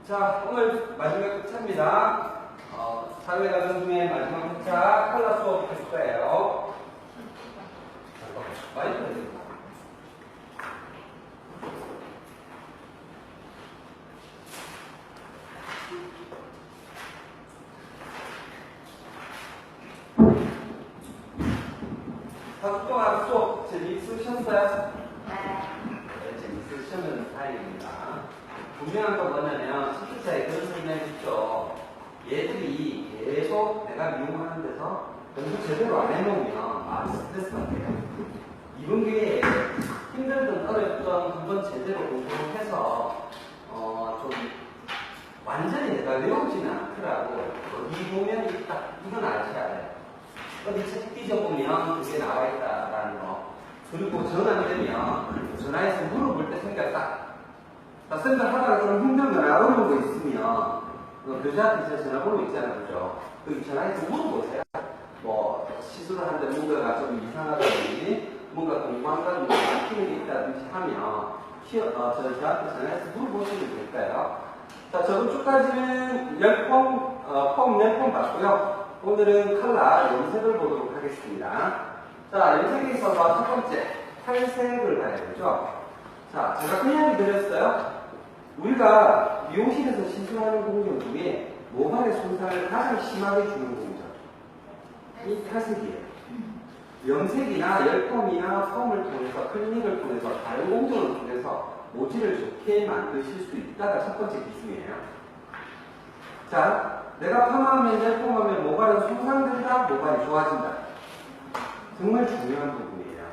자, 오늘 마지막 회차입니다. 사회 과정 중에 마지막 회차 컬러 수업 할 거예요. 마이크 해주세요. 다섯 동안 수업 재미있으셨어요? 네, 재미있으시면 다행입니다. 분명한 건 뭐냐면 실기차에 그런 설명 있죠. 얘들이 계속 내가 미용하는 데서 연습 제대로 안 해놓으면 많이 스트레스 받아요. 이번 기회에 힘들든 어렵든 한번 제대로 공부를 해서 좀 완전히 내가 외우지는 않더라고. 이 보면 있다. 이건 아셔야 돼요. 어디 책 뒤져보면 그게 나와 있다라는 거. 그리고 전화 되면 전화해서 물어볼 때 생각다. 생각하다가 좀 힘들거나 어려운 거 있으면 교사한테 제 전화번호 있잖아요, 그죠? 그 전화해서 물어보세요. 뭐 시술을 하는데 뭔가가 좀 이상하다든지 뭔가 공부한다든지 막히는 게 있다든지 하면 저한테 전화해서 물어보시면 될까요? 자, 저번 주까지는 폼 10폼 봤고요. 오늘은 컬러 염색을 보도록 하겠습니다. 자, 염색에 있어서 첫 번째 탈색을 봐야 되죠. 자, 제가 그 이야기 드렸어요. 우리가 미용실에서 시술하는 공정 중에 모발의 손상을 가장 심하게 주는 공정, 이 탈색이에요. 염색이나 열펌이나 펌을 통해서, 클리닉을 통해서, 다른 공정을 통해서 모질을 좋게 만드실 수 있다가 첫 번째 기준이에요. 자, 내가 펌하면 열펌하면 모발은 손상된다, 모발이 좋아진다. 정말 중요한 부분이에요.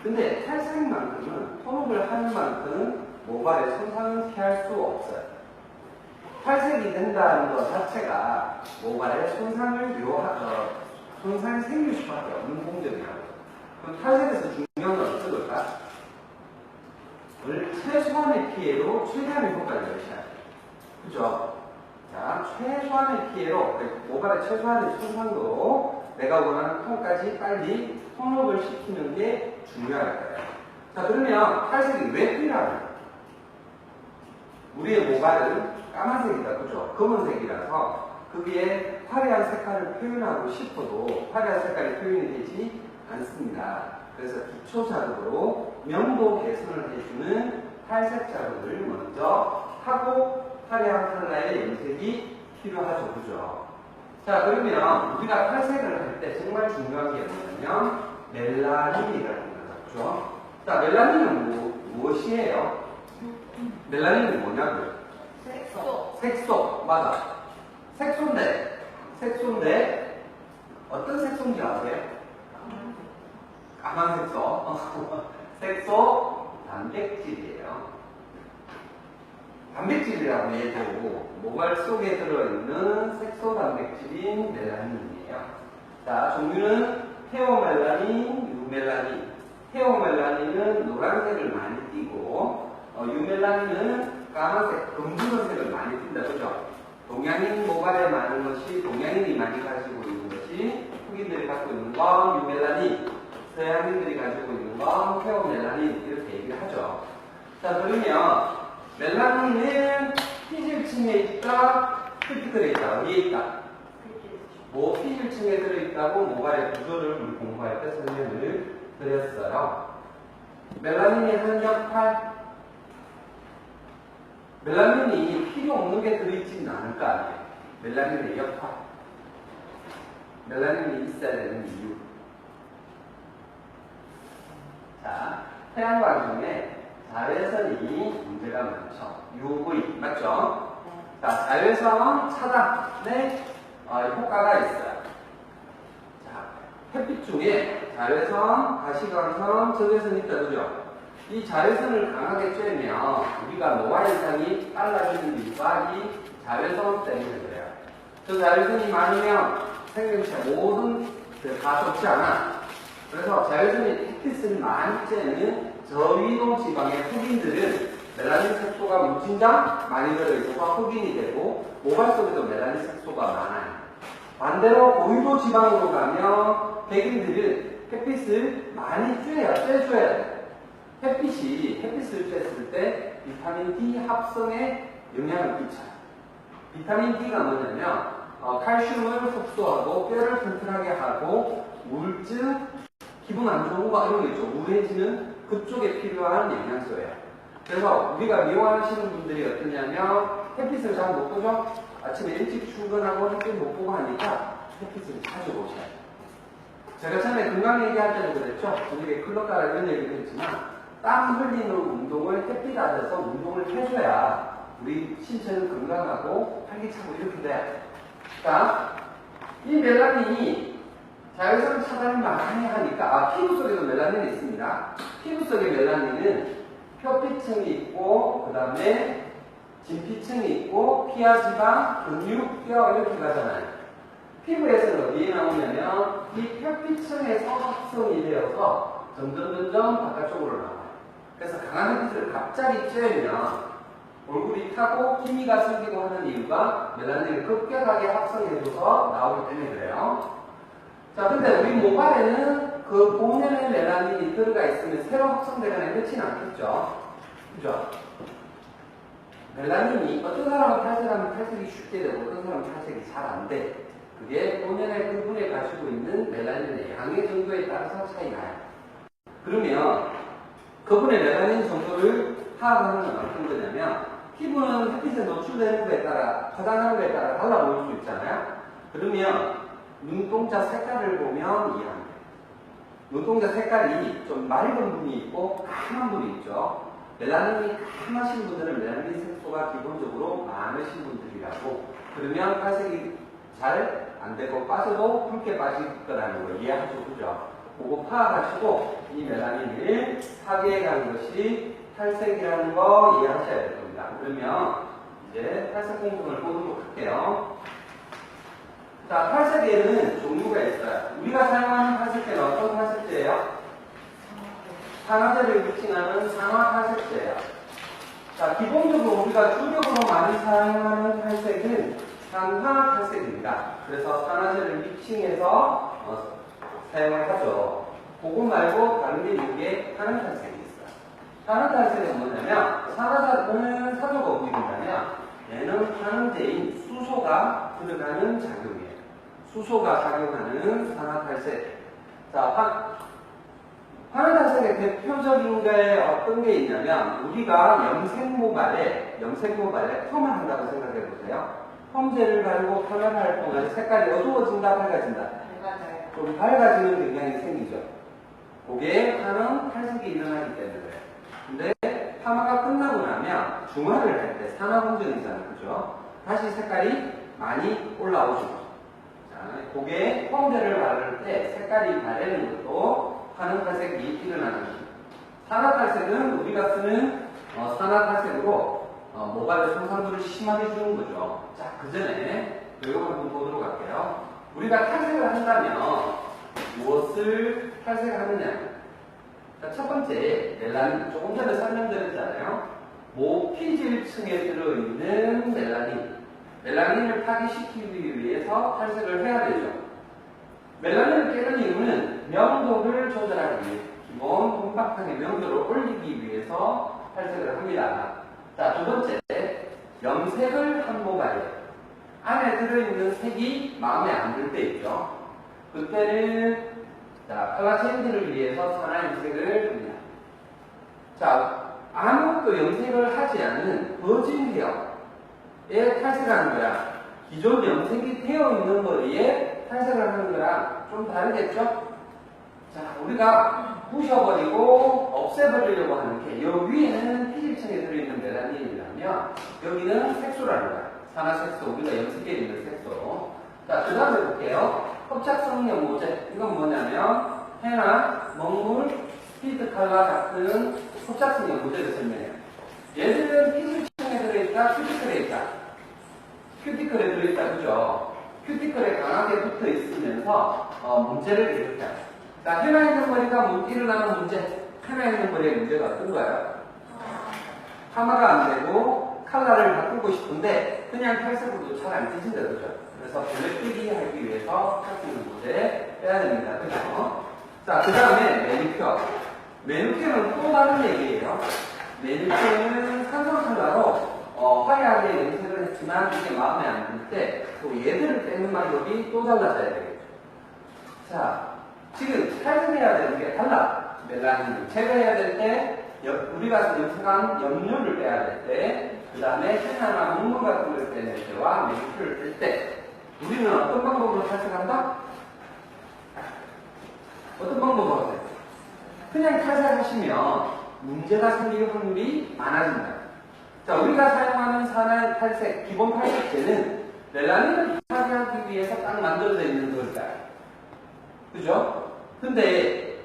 근데 탈색만큼은, 펌업을 하는 만큼은 모발의 손상은 피할 수 없어요. 탈색이 된다는 것 자체가 모발의 손상이 생길 수밖에 없는 공정이라고. 그럼 탈색에서 중요한 건 어떤 걸까? 최소한의 피해로 최대한의 효과를 내셔야 돼요. 그죠? 자, 최소한의 피해로, 모발의 최소한의 손상도로 내가 원하는 톤까지 빨리 톤업을 시키는 게 중요할 거예요. 자, 그러면 탈색이 왜 필요하냐? 우리의 모발은 까만색이다, 그죠? 검은색이라서 거기에 화려한 색깔을 표현하고 싶어도 화려한 색깔이 표현이 되지 않습니다. 그래서 기초 작업으로 명도 개선을 해주는 탈색 작업을 먼저 하고 화려한 컬러의 염색이 필요하죠, 그죠? 자, 그러면 우리가 탈색을 할 때 정말 중요한 게 뭐냐면 멜라닌이라고 합니다, 그죠? 자, 멜라닌은 무엇이에요? 멜라닌은 뭐냐고요? 색소. 맞아. 색소인데 어떤 색소인지 아세요? 까만 색소. 색소 단백질이에요. 단백질이라고 해도 모발 속에 들어있는 색소 단백질인 멜라닌이에요. 자, 종류는 페오멜라닌, 유멜라닌. 페오멜라닌은 노란색을 많이 띠고 유멜라닌은 까만색, 검붉은색을 많이 띈다, 그죠? 동양인 모발에 많은 것이, 동양인이 많이 가지고 있는 것이, 흑인들이 갖고 있는 건 유멜라닌, 서양인들이 가지고 있는 건 페오멜라닌, 이렇게 얘기를 하죠. 자, 그러면 멜라닌은 피질층에 있다, 큐티클에 있다, 어디에 있다? 피질층에 들어있다고 모발의 구조를 우리 공부할 때 설명을 드렸어요. 멜라닌의 한 역할, 멜라닌이 필요 없는 게 들어있지는 않을 거 아니에요. 멜라닌의 역할. 멜라닌이 있어야 되는 이유. 자, 태양광 중에 자외선이 문제가 많죠. UV, 맞죠? 자, 자외선 차단에 효과가 있어요. 자, 햇빛 중에 자외선, 가시광선, 적외선 있다, 그죠? 이 자외선을 강하게 쬐면 우리가 노화 현상이 빨라지는 이유가 이 자외선 때문에 그래요. 저 자외선이 많으면 생명체 모든 다 좋지 않아. 그래서 자외선이 햇빛을 많이 쬐는 저위도 지방의 흑인들은 멜라닌 색소가 무진장 많이 들어있어서 흑인이 되고 모발 속에도 멜라닌 색소가 많아요. 반대로 고위도 지방으로 가면 백인들은 햇빛을 많이 쬐줘야 돼요. 햇빛을 쬐었을 때 비타민 D 합성에 영향을 끼쳐요. 비타민 D가 뭐냐면 칼슘을 흡수하고 뼈를 튼튼하게 하고 우울증, 기분 안 좋은 거 이런 거 있죠. 우울해지는 그쪽에 필요한 영양소예요. 그래서 우리가 미용하시는 분들이 어떠냐면 햇빛을 잘 못 보죠? 아침에 일찍 출근하고 햇빛 못 보고 하니까 햇빛을 자주 보셔야 돼요. 제가 처음에 건강 얘기할 때도 그랬죠? 저녁에 클럽 가라 이런 얘기를 했지만 땀 흘리는 운동을 햇빛 아래서 운동을 해줘야 우리 신체는 건강하고 활기차고 이렇게 돼. 자, 이 멜라닌이 자외선 차단을 많이 하니까 피부 속에도 멜라닌이 있습니다. 피부 속에 멜라닌은 표피층이 있고 그 다음에 진피층이 있고 피하 지방, 근육, 뼈 이렇게 가잖아요. 피부에서는 어디에 나오냐면 이 표피층에서 합성이 되어서 점점 바깥쪽으로 나와요. 그래서 강한 햇빛을 갑자기 쬐면 얼굴이 타고 기미가 생기고 하는 이유가 멜라닌을 급격하게 합성해줘서 나오기 때문에 그래요. 자, 근데 우리 모발에는 그 본연의 멜라닌이 들어가 있으면 새로 합성되거나 이렇지는 않겠죠. 그죠? 멜라닌이 어떤 사람은 탈색하면 탈색이 쉽게 되고 어떤 사람은 탈색이 잘 안 돼. 그게 본연의 부분에 가지고 있는 멜라닌의 양의 정도에 따라서 차이 나요. 그러면 그분의 멜라닌 정도를 파악하는 건 어떤 거냐면 피부는 햇빛에 노출되는 거에 따라 화장하는 거에 따라 달라 보일 수 있잖아요. 그러면 눈동자 색깔을 보면 이해합니다. 눈동자 색깔이 좀 맑은 분이 있고 까만 분이 있죠. 멜라닌이 까마신 분들은 멜라닌 색소가 기본적으로 많으신 분들이라고. 그러면 탈색이 잘 안 되고 빠져도 붉게 빠질 거라는 걸 이해하죠. 그죠? 그거 파악하시고 이 멜라닌을 파괴해가는 것이 탈색이라는 거 이해하셔야 될 겁니다. 그러면 이제 탈색 공정을 보도록 할게요. 자, 탈색제는 종류가 있어요. 우리가 사용하는 탈색제는 어떤 탈색제예요? 산화제를 믹싱하는 산화 탈색제예요. 자, 기본적으로 우리가 주력으로 많이 사용하는 탈색은 산화 탈색입니다. 그래서 산화제를 믹싱해서 사용을 하죠. 그거 말고 다른 게 있는 산화 탈색이 있어요. 산화 탈색은 뭐냐면 산화제는 사조가 움직인다면 얘는 산화제인 수소가 들어가는 작용이에요. 수소가 작용하는 산화탈색. 자, 산화탈색의 대표적인 게 어떤 게 있냐면 우리가 염색모발에 펌을 한다고 생각해 보세요. 펌제를 바르고 펌을 할 동안 색깔이 어두워진다, 밝아진다? 좀 밝아지는 경향이 생기죠. 그게 하는 탈색이 일어나기 때문에 그래요. 근데 파마가 끝나고 나면 중화를 할 때 산화공정이잖아요. 그죠? 다시 색깔이 많이 올라오죠. 그게 펌제를 바를 때 색깔이 바래는 것도 산화탈색이 일어나는 겁니다. 산화탈색은 우리가 쓰는 산화탈색으로 모발의 손상도를 심하게 주는 거죠. 자, 그 전에 이거 한번 보도록 할게요. 우리가 탈색을 한다면 무엇을 탈색하느냐? 자, 첫 번째 멜라닌, 조금 전에 설명드렸잖아요. 모피질층에 들어있는 멜라닌을 파괴시키기 위해서 탈색을 해야 되죠. 멜라닌을 깨는 이유는 명도를 조절하기 위해 기본 솜방탕의 명도를 올리기 위해서 탈색을 합니다. 자, 두 번째, 염색을 한 모발에 안에 들어있는 색이 마음에 안 들 때 있죠. 그때는 컬러 체인지를 위해서 산화 염색을 합니다. 자, 아무것도 염색을 하지 않는 버진 헤어에 탈색하는 거야. 기존 염색이 되어 있는 머리에 탈색을 하는 거랑 좀 다르겠죠? 자, 우리가 부셔버리고 없애버리려고 하는 게, 여기 위에는 피질층에 들어있는 멜라닌이라면, 여기는 색소라는 거야. 산화색소, 우리가 염색에 있는 색소. 자, 그 다음에 볼게요. 흡착성 연고제. 이건 뭐냐면, 해나, 먹물, 스피드 컬러 같은 흡착성 연고제를 설명해요. 얘들은 피질층에 들어있다, 큐티클에 있다. 큐티클에 들어있다, 그죠? 큐티클에 강하게 붙어 있으면서 문제를 일으켜요. 자, 해나 있는 머리가 일어나는 문제. 해나 있는 머리의 문제가 어떤 거예요? 파마가 안 되고 컬러를 바꾸고 싶은데 그냥 탈색으로도 잘 안 띄진다, 그죠? 그래서 블랙비리 하기 위해서 탈색을 문제 빼야 됩니다, 그죠? 자, 그 다음에 매니큐어. 매니큐어는 또 다른 얘기예요. 매니큐어는 산성 컬러로 화려하게 염색을 좋지만 이게 마음에 안 들 때 또 얘들을 빼는 방법이 또 달라져야 되겠죠. 자, 지금 탈색해야 되는 게 달라. 멜라닌 제거해야 될 때 우리가 염색한 염료를 빼야 될 때, 그 다음에 헤나나 문문 같은 걸 빼낼 때와 메이크를 뺄 때 우리는 어떤 방법으로 탈색한다? 어떤 방법으로 하세요? 그냥 탈색하시면 문제가 생길 확률이 많아진다. 자, 우리가 사용하는 산화의 탈색, 기본 탈색제는 멜라닌을 탈색하기 위해서 딱 만들어져 있는 거니까요. 그죠? 근데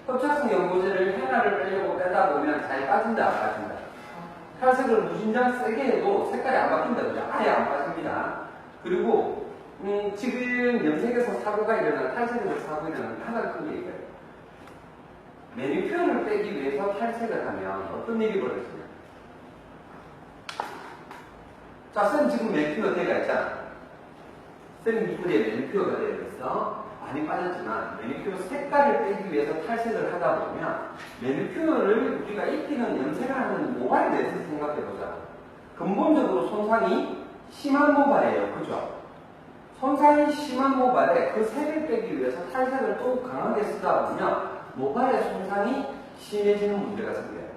흡착성 연고제를 헤나를 빼려고 빼다 보면 잘 빠진다, 안 빠진다? 탈색을 무진장 세게 해도 색깔이 안 바뀐다, 그죠? 아예 안 빠집니다. 그리고 지금 염색에서 사고가 일어나는, 탈색에서 사고가 일어나는 가장 큰 게 이거예요. 매니큐어를 빼기 위해서 탈색을 하면 어떤 일이 벌어지냐? 자, 쌤 지금 매니큐어 대가 있잖아. 쌤 이불에 매니큐어가 되어 있어. 많이 빠졌지만 매니큐어 색깔을 빼기 위해서 탈색을 하다 보면 매니큐어를 우리가 입히는 염색을 하는 모발에 대해서 생각해보자. 근본적으로 손상이 심한 모발이에요. 그죠? 손상이 심한 모발에 그 색을 빼기 위해서 탈색을 또 강하게 쓰다 보면 모발의 손상이 심해지는 문제가 생겨요.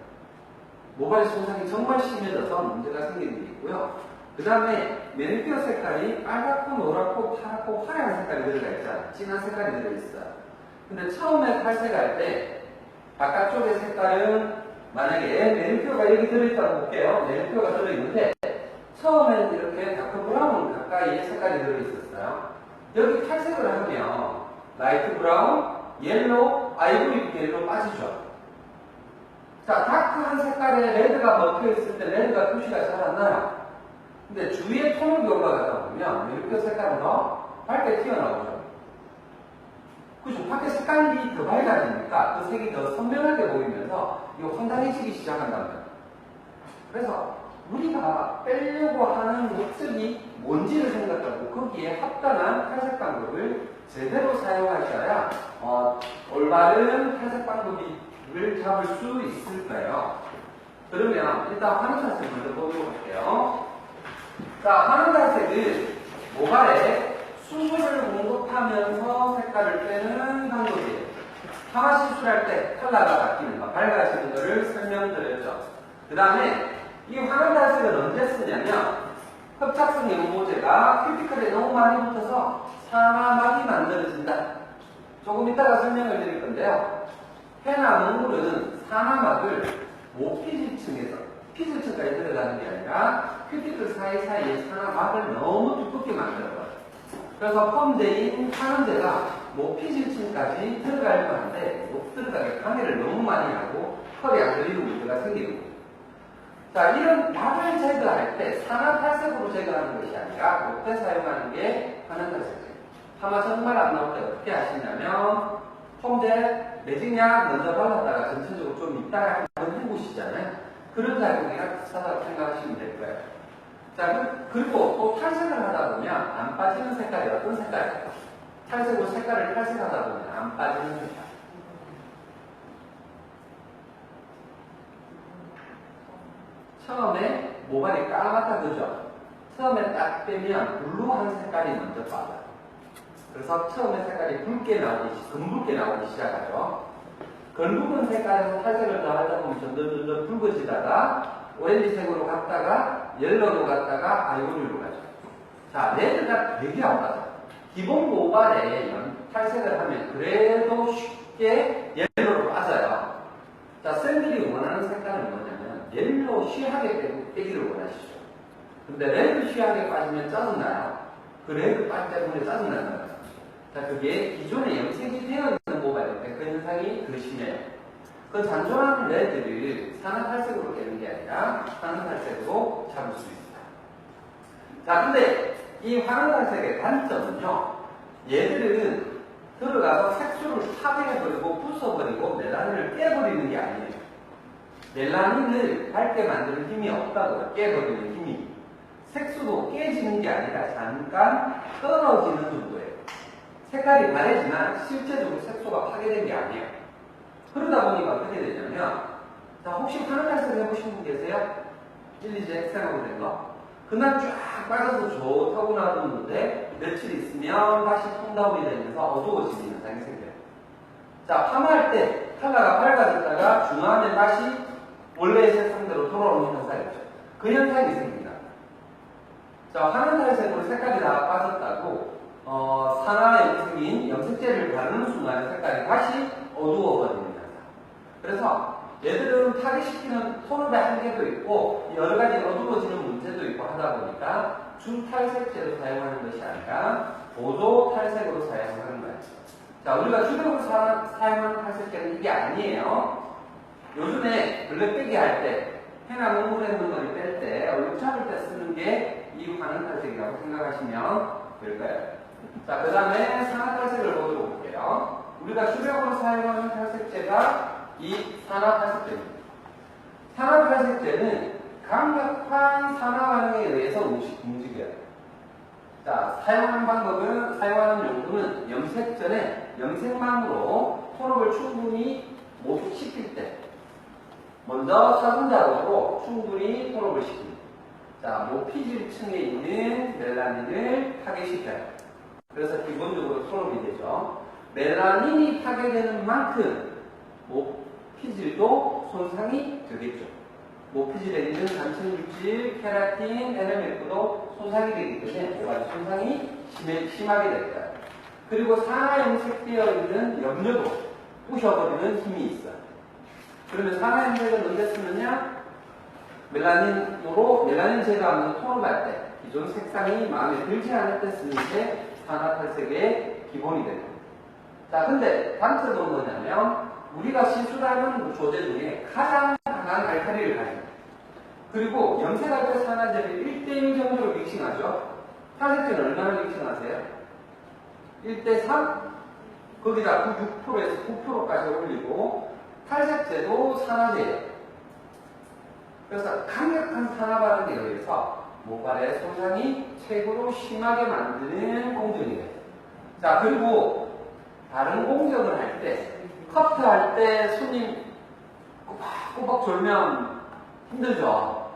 모발의 손상이 정말 심해져서 문제가 생기는 게 있고요. 그 다음에 매니큐어 색깔이 빨갛고 노랗고 파랗고 화려한 색깔이 들어가 있잖아요. 진한 색깔이 들어있어요. 근데 처음에 탈색할 때 바깥쪽의 색깔은 만약에 매니큐어가 여기 들어있다고 볼게요. 매니큐어가 들어있는데 처음에는 이렇게 다크 브라운 가까이에 색깔이 들어있었어요. 여기 탈색을 하면 라이트 브라운, 옐로우, 아이보리 옐로우 빠지죠. 자, 다크한 색깔에 레드가 먹혀있을 때 레드가 표시가 잘 안 나요. 근데 주위에 톤을 올라가다 보면 매니큐어 색깔은 더 밝게 튀어나오죠. 그죠? 밖에 색깔이 더 밝아지니까 그 색이 더 선명하게 보이면서 이거 황당해지기 시작한단 말이에요. 그래서 우리가 빼려고 하는 목적이 뭔지를 생각하고 거기에 합당한 탈색 방법을 제대로 사용하셔야 올바른 탈색 방법을 잡을 수 있을 거예요. 그러면 일단 화면 탈색 먼저 보도록 할게요. 자, 화면 탈색은 모발에 수분을 공급하면서 색깔을 빼는 방법이에요. 파마 시술할 때 컬러가 바뀌는 거, 밝아지는 거를 설명드렸죠. 그 다음에 이 화면 탈색은 언제 쓰냐면 흡착성 연고제가 큐티클에 너무 많이 붙어서 산화막이 만들어진다. 조금 이따가 설명을 드릴 건데요. 헤나 문물은 산화막을 모피질층에서 피질층까지 들어가는 게 아니라 큐티클 사이사이에 산화막을 너무 두껍게 만들어요. 그래서 펌제인 산화제가 모피질층까지 들어갈 만한데 못 들어가게 방해를 너무 많이 하고 컬이 안 그리는 문제가 생기는 거예요. 자, 이런 막을 제거할 때 산화 탈색으로 제거하는 것이 아니라 못해 사용하는 게 화면 탈색제. 파마 정말 안 나올 때 어떻게 하시냐면 펌제 매직약 먼저 발랐다가 전체적으로 좀 이따가 한번 해보시잖아요. 그런 작용이랑 비슷하다고 생각하시면 될 거예요. 자, 그리고 또 탈색을 하다 보면 안 빠지는 색깔이 어떤 색깔일까요? 탈색으로 색깔을 탈색하다 보면 안 빠지는 색깔. 처음에 모발이 까맣다 그죠? 처음에 딱 빼면 블루한 색깔이 먼저 빠져요. 그래서 처음에 색깔이 검붉게 나오기 시작하죠. 검붉은 색깔에서 탈색을 더 하다 보면 점점 붉어지다가 오렌지색으로 갔다가 옐로우로 갔다가 아이보리로 가죠. 자, 레드가 되게 안 빠져. 기본 모발에 탈색을 하면 그래도 쉽게 옐로우로 빠져요. 자, 쌤들이 원하는 색깔은 뭐냐면 옐로우 쉬하게 빼기를 원하시죠. 근데 레드 쉬하게 빠지면 짜증나요. 그 레드 빠질 때문에 짜증나는 거예요. 자, 그게 기존에 염색이 되어 있는 모발일 때 그 현상이 더 심해요. 그 잔존한 레드를 산화 탈색으로 깨는 게 아니라 산화 탈색으로 잡을 수 있습니다. 자, 근데 이 화면 탈색의 단점은요, 얘들은 들어가서 색소를 파괴해버리고 부숴버리고 멜라닌을 깨버리는 게 아니에요. 멜라닌을 밝게 만드는 힘이 없다고 깨버리는 힘이. 색소도 깨지는 게 아니라 잠깐 떨어지는 정도예요. 색깔이 바래지만 실제적으로 색소가 파괴된 게 아니에요. 그러다 보니까 어떻게 되냐면, 자, 혹시 화면 탈색 해보신 분 계세요? 1, 2제 학생하고 된 거? 그날 쫙 빠져서 좋다고 놔뒀는데 며칠 있으면 다시 톤다운이 되면서 어두워지는 현상이 생겨요. 자, 파마할 때 컬러가 밝아졌다가 중화하면 다시 원래의 색상대로 돌아오는 현상이죠. 그 현상이 생깁니다. 자, 화면 탈색으로 색깔이 다 빠졌다고 산화 염색인 염색제를 바르는 순간에 색깔이 다시 어두워버리는 현상. 그래서 얘들은 파괴시키는 톤업의 한계도 있고 여러 가지 어두워지는 문제도 있고 하다 보니까 중탈색제로 사용하는 것이 아니라 보조 탈색으로 사용하는 거예요. 자, 우리가 주력으로 사용하는 탈색제는 이게 아니에요. 요즘에 블랙백이 할 때, 해나 농물에 있는 거를 뺄 때, 얼룩 잡을 때 쓰는 게 이 환원 탈색이라고 생각하시면 될 거예요. 자, 그 다음에 산화 탈색을 보도록 볼게요. 우리가 주력으로 사용하는 탈색제가 이 산화 탈색제입니다. 산화 탈색제는 강력한 산화 반응에 의해서 움직여요. 자, 사용하는 방법은, 사용하는 용도는 염색 전에 염색망으로 톤업을 충분히 모습시킬 때, 먼저 차분 작업으로 충분히 톤업을 시킵니다. 자, 모피질층에 있는 멜라닌을 파괴시켜요. 그래서 기본적으로 톤업이 되죠. 멜라닌이 파괴되는 만큼 모피질도 손상이 되겠죠. 모피질에 있는 단층물질, 케라틴, NMF도 손상이 되기 때문에 모가지 손상이 심하게 될 거예요. 그리고 산화 염색되어 있는 염료도 부셔버리는 힘이 있어요. 그러면 산화 염색은 언제 쓰느냐? 멜라닌 제거하면서 톤업할 때, 기존 색상이 마음에 들지 않을 때 쓰는 게 산화 탈색의 기본이 됩니다. 자, 근데 단점은 뭐냐면, 우리가 시술하는 조제 중에 가장 강한 알칼리를 가집니다. 그리고 염색할 때 산화제를 1대1 정도로 믹싱하죠. 탈색제는 얼마나 믹싱하세요? 1대3? 거기다 6%에서 9%까지 올리고, 탈색제도 산화제예요. 그래서 강력한 산화 반응에 의해서 모발의 손상이 최고로 심하게 만드는 공정이 돼요. 자, 그리고 다른 공정을 할 때, 커트 할 때 손님 꼬박꼬박 졸면 힘들죠.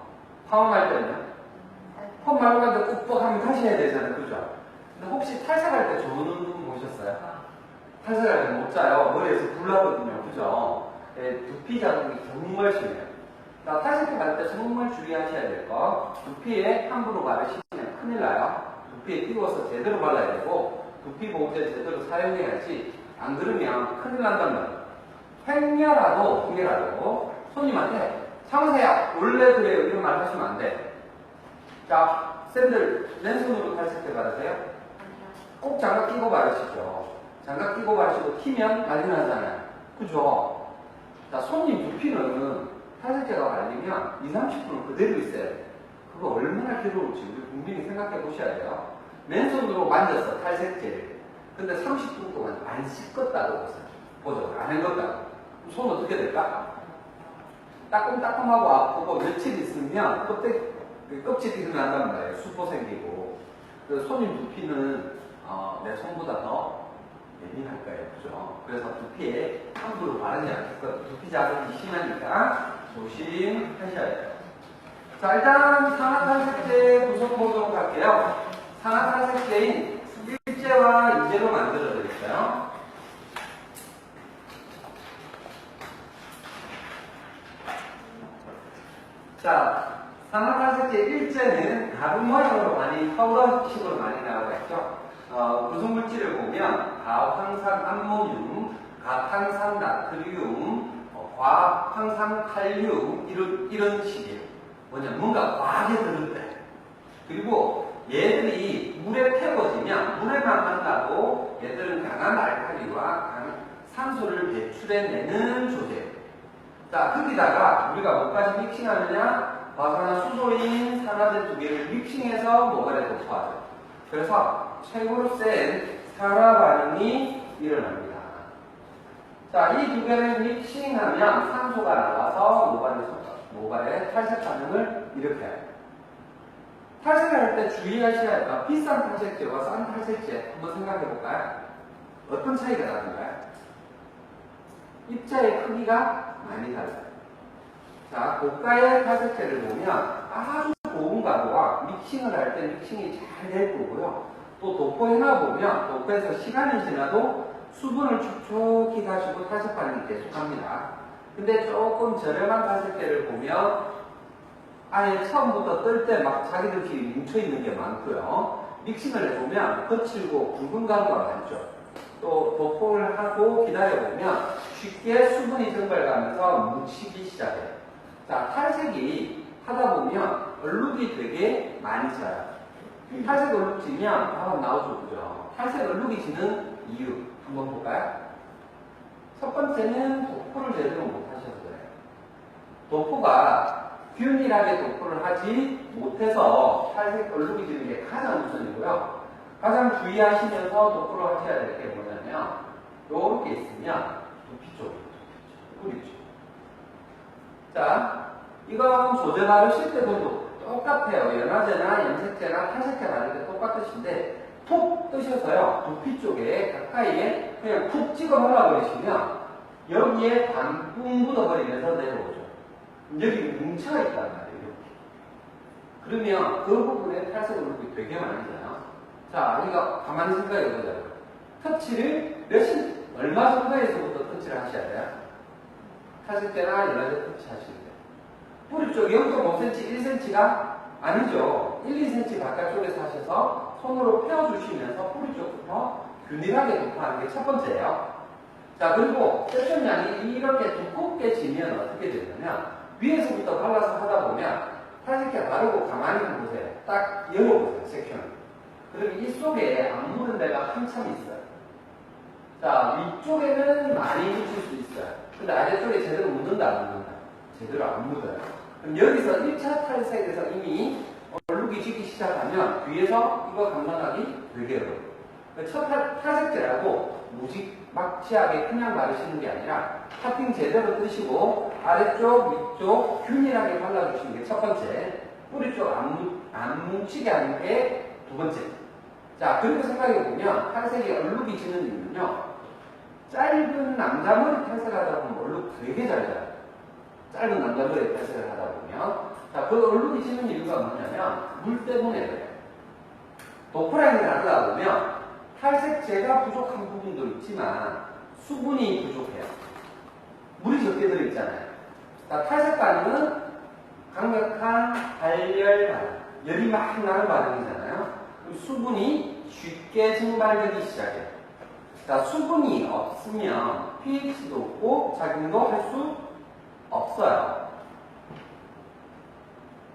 파마할 때는. 펌 말고 하는데 꼬박 하면 다시 해야 되잖아요. 그죠? 근데 혹시 탈색할 때 좋은 분 보셨어요? 탈색할 때 못 자요. 머리에서 불 나거든요. 그죠? 네, 두피 자극이 정말 심해요. 자, 탈색할 때 정말 주의하셔야 될 거. 두피에 함부로 바르시면 큰일 나요. 두피에 띄워서 제대로 발라야 되고, 두피 보호제 제대로 사용해야지, 안 그러면 큰일 난단 말이에요. 행여라도 손님한테 참으세요. 원래 그래요. 이런 말 하시면 안 돼. 자, 쌤들 맨손으로 탈색제 바르세요? 꼭 장갑 끼고 바르시죠. 장갑 끼고 바르시고 튀면 난리 나잖아요. 그죠? 자, 손님 두피는 탈색제가 발리면 20-30%는 그대로 있어야 돼요. 그거 얼마나 괴로울지 우리 국민이 생각해 보셔야 돼요. 맨손으로 만져서 탈색제를. 근데 30분 동안 안 씻었다고 보죠. 안 헹궜다고. 손 어떻게 될까? 따끔따끔하고 아프고 며칠 있으면 껍질이 일어난단 말이에요. 수포 생기고. 그래서 손님 두피는 내 손보다 더 예민할 거예요. 그죠? 그래서 두피에 함부로 바르지 않겠고 두피 자극이 심하니까 조심하셔야 돼요. 자, 일단 산화탈색제 구성 보도록 할게요. 산화탈색제인 일제와 이제로 만들어져 있어요. 자, 산화탈색제 일제는 가분 모양으로 많이 파우더식으로 많이 나오고 있죠. 구성물질을 보면 가황산 암모늄, 가탄산 나트륨, 과황산 칼륨 이런 식이에요. 뭔가 과하게 들었대. 그리고 얘들이 물에 태워지면 물에만 만나도 얘들은 강한 알칼리와 강한 산소를 배출해내는 조제예요. 자, 거기다가 우리가 뭐까지 믹싱하느냐? 과산화수소인 산화제 2개를 믹싱해서 모발에 도포하죠. 그래서 최고로 센 산화 반응이 일어납니다. 자, 이 2개를 믹싱하면 산소가 나와서 모발에 탈색 반응을 일으켜요. 탈색을 할 때 주의하셔야 할 비싼 탈색제와 싼 탈색제 한번 생각해 볼까요? 어떤 차이가 나는가요? 입자의 크기가 많이 달라요. 자, 고가의 탈색제를 보면 아주 고운 가루와 믹싱을 할 때 믹싱이 잘 될 거고요. 또 도포해놔보면 도포해서 시간이 지나도 수분을 촉촉히 가지고 탈색 반응이 계속합니다. 근데 조금 저렴한 탈색제를 보면 안에 처음부터 뜰 때 막 자기들끼리 뭉쳐있는 게 많고요. 믹싱을 해보면 거칠고 굵은 가루가 많죠. 또 도포를 하고 기다려보면 쉽게 수분이 증발가면서 뭉치기 시작해요. 자, 탈색이 하다 보면 얼룩이 되게 많이 져요. 탈색 얼룩 지면 바로 나오죠, 그죠? 탈색 얼룩이 지는 이유 한번 볼까요? 첫 번째는 도포를 제대로 못하셔서 그래요. 도포가 균일하게 도포를 하지 못해서 탈색 얼룩이 지는 게 가장 우선이고요. 가장 주의하시면서 도포를 하셔야 될 게 뭐냐면 요렇게 있으면 두피 쪽이에요. 뿌리 쪽. 자, 이건 소재 바르실 때도 똑같아요. 연화제나 염색제나 탈색제 바를 때 똑같으신데 톡 뜨셔서요. 두피 쪽에 가까이에 그냥 푹 찍어 발라버리시면 여기에 반뿐 묻어버리면서 내려오죠. 여기 뭉쳐가 있단 말이에요. 이렇게. 그러면 그 부분에 탈색 얼룩이 되게 많이 져요. 자, 우리가 가만히 생각해 보자고요. 터치를 얼마 정도에서부터 터치를 하셔야 돼요? 탈색제나 연화제 터치 하시면 돼요. 뿌리 쪽 0.5cm, 1cm가 아니죠. 1, 2cm 바깥쪽에서 하셔서 손으로 펴주시면서 뿌리 쪽부터 균일하게 도포하는 게 첫 번째예요. 자, 그리고 세션량이 이렇게 두껍게 지면 어떻게 되냐면 위에서부터 발라서 하다 보면 탈색제 바르고 가만히 보세요. 딱 열어보세요, 섹션을. 그러면 이 속에 안 묻은 데가 한참 있어요. 자, 위쪽에는 많이 묻힐 수 있어요. 근데 아래쪽에 제대로 묻는다, 안 묻는다? 제대로 안 묻어요. 그럼 여기서 1차 탈색에서 이미 얼룩이 지기 시작하면 뒤에서 이거 감당하기 되게 어려워요. 첫 탈색제라고 무지막지하게 그냥 바르시는 게 아니라 타핑 제대로 뜨시고 아래쪽, 위쪽 균일하게 발라주시는 게 첫 번째. 뿌리 쪽 안 뭉치게 하는 게 두 번째. 자, 그리고 생각해보면 탈색이 얼룩이 지는 이유는요. 짧은 남자머리 탈색하다 보면 얼룩 되게 잘 져요. 짧은 남자머리 탈색을 하다 보면. 자, 그 얼룩이 지는 이유가 뭐냐면 물 때문에 그래요. 도포라인을 하다 보면 탈색제가 부족한 부분도 있지만 수분이 부족해요. 물이 적게 들어있잖아요. 자, 탈색 반응은 강력한 발열 반응, 열이 막 나는 반응이잖아요. 그럼 수분이 쉽게 증발되기 시작해요. 자, 수분이 없으면 pH도 없고 작용도 할 수 없어요.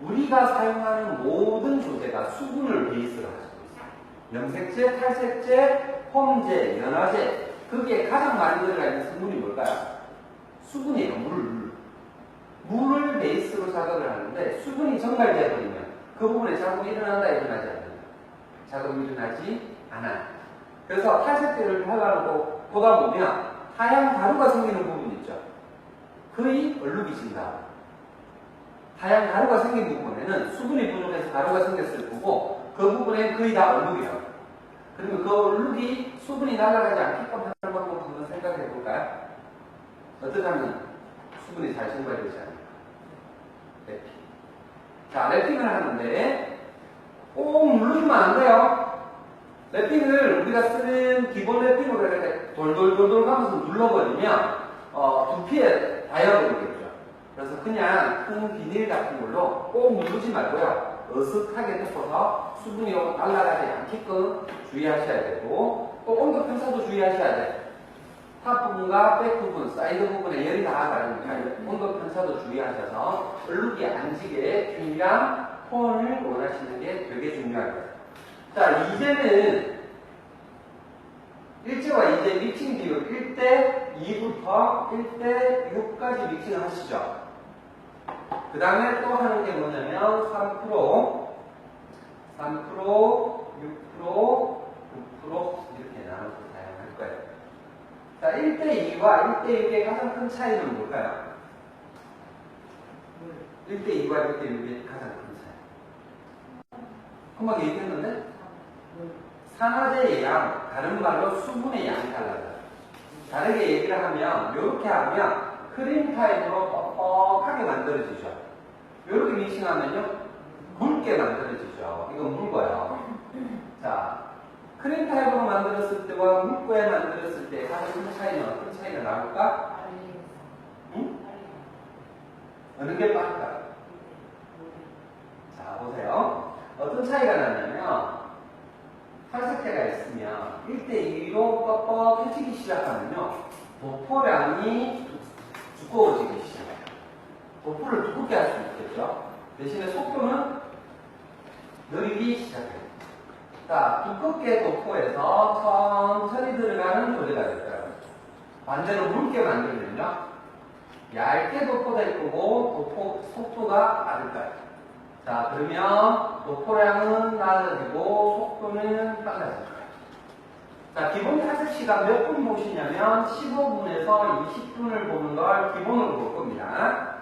우리가 사용하는 모든 소재가 수분을 베이스로 가지고 있어요. 염색제, 탈색제, 폼제, 연화제, 거기에 가장 많이 들어가 있는 성분이 뭘까요? 수분이에요. 물을 베이스로 작업을 하는데 수분이 증발되어 버리면 그 부분에 자국이 일어난다, 일어나지 않는다? 자국이 일어나지 않아요. 그래서 탈색제를 발라놓고 보다 보면 하얀 가루가 생기는 부분이 있죠. 거의 얼룩이 진다. 하얀 가루가 생긴 부분에는 수분이 부족해서 가루가 생겼을 거고 그 부분에 거의 다 얼룩이에요. 그러면 그 얼룩이 수분이 날아가지 않게끔 하는 방법 한번 생각해 볼까요? 어떻게 하면 수분이 잘 증발되지 않을까? 랩핑. 자, 랩핑을 하는데 꼭 누르면 안 돼요. 랩핑을 우리가 쓰는 기본 랩핑으로 이렇게 돌돌돌돌 가면서 눌러버리면 두피에 닿아버리겠죠. 그래서 그냥 큰 비닐 같은 걸로 꼭 누르지 말고요. 어슷하게 덮어서 수분이 날아가지 않게끔 주의하셔야 되고 또 온도 편차도 주의하셔야 돼요. 탑 부분과 백 부분, 사이드 부분에 열이 닿아가니까 온도 편차도 주의하셔서 얼룩이 안 지게 균일한 톤을 원하시는 게 되게 중요합니다. 자, 이제는 1제와 2제 믹싱 비율 1대 2부터 1대 6까지 믹싱을 하시죠. 그 다음에 또 하는 게 뭐냐면 3%, 6%, 9% 이렇게 나눠서 사용할 거예요. 자, 1대2와 1대6의 가장 큰 차이는 뭘까요? 1대2와 1대6의 가장 큰 차이. 한번 얘기했는데? 산화제의 양, 다른 말로 수분의 양이 달라져요. 다르게 얘기를 하면, 이렇게 하면 크림 타입으로 뻑뻑하게 만들어지죠. 이렇게 믹싱하면요, 묽게 만들어지죠. 이건 묽어요. 자, 크림 타입으로 만들었을 때와 묽게 만들었을 때 가장 큰 차이는 어떤 차이가 나올까? 응? 어느 게 빠를까요? 자, 보세요. 어떤 차이가 나냐면 탈색제가 있으면 1대2로 뻑뻑해지기 시작하면요. 도포량이 두꺼워지기 시작해요. 도포를 두껍게 할 수 있겠죠. 대신에 속도는 느리기 시작해요. 자, 두껍게 도포해서 천천히 들어가는 조리가 될 거예요. 반대로 묽게 만들면요. 얇게 도포될 거고 도포 속도가 빠를 거예요. 자, 그러면 도포량은 낮아지고 속도는 빨라질 거예요. 자, 기본 탈색 시간 몇 분 보시냐면 15분에서 20분을 보는 걸 기본으로 볼 겁니다.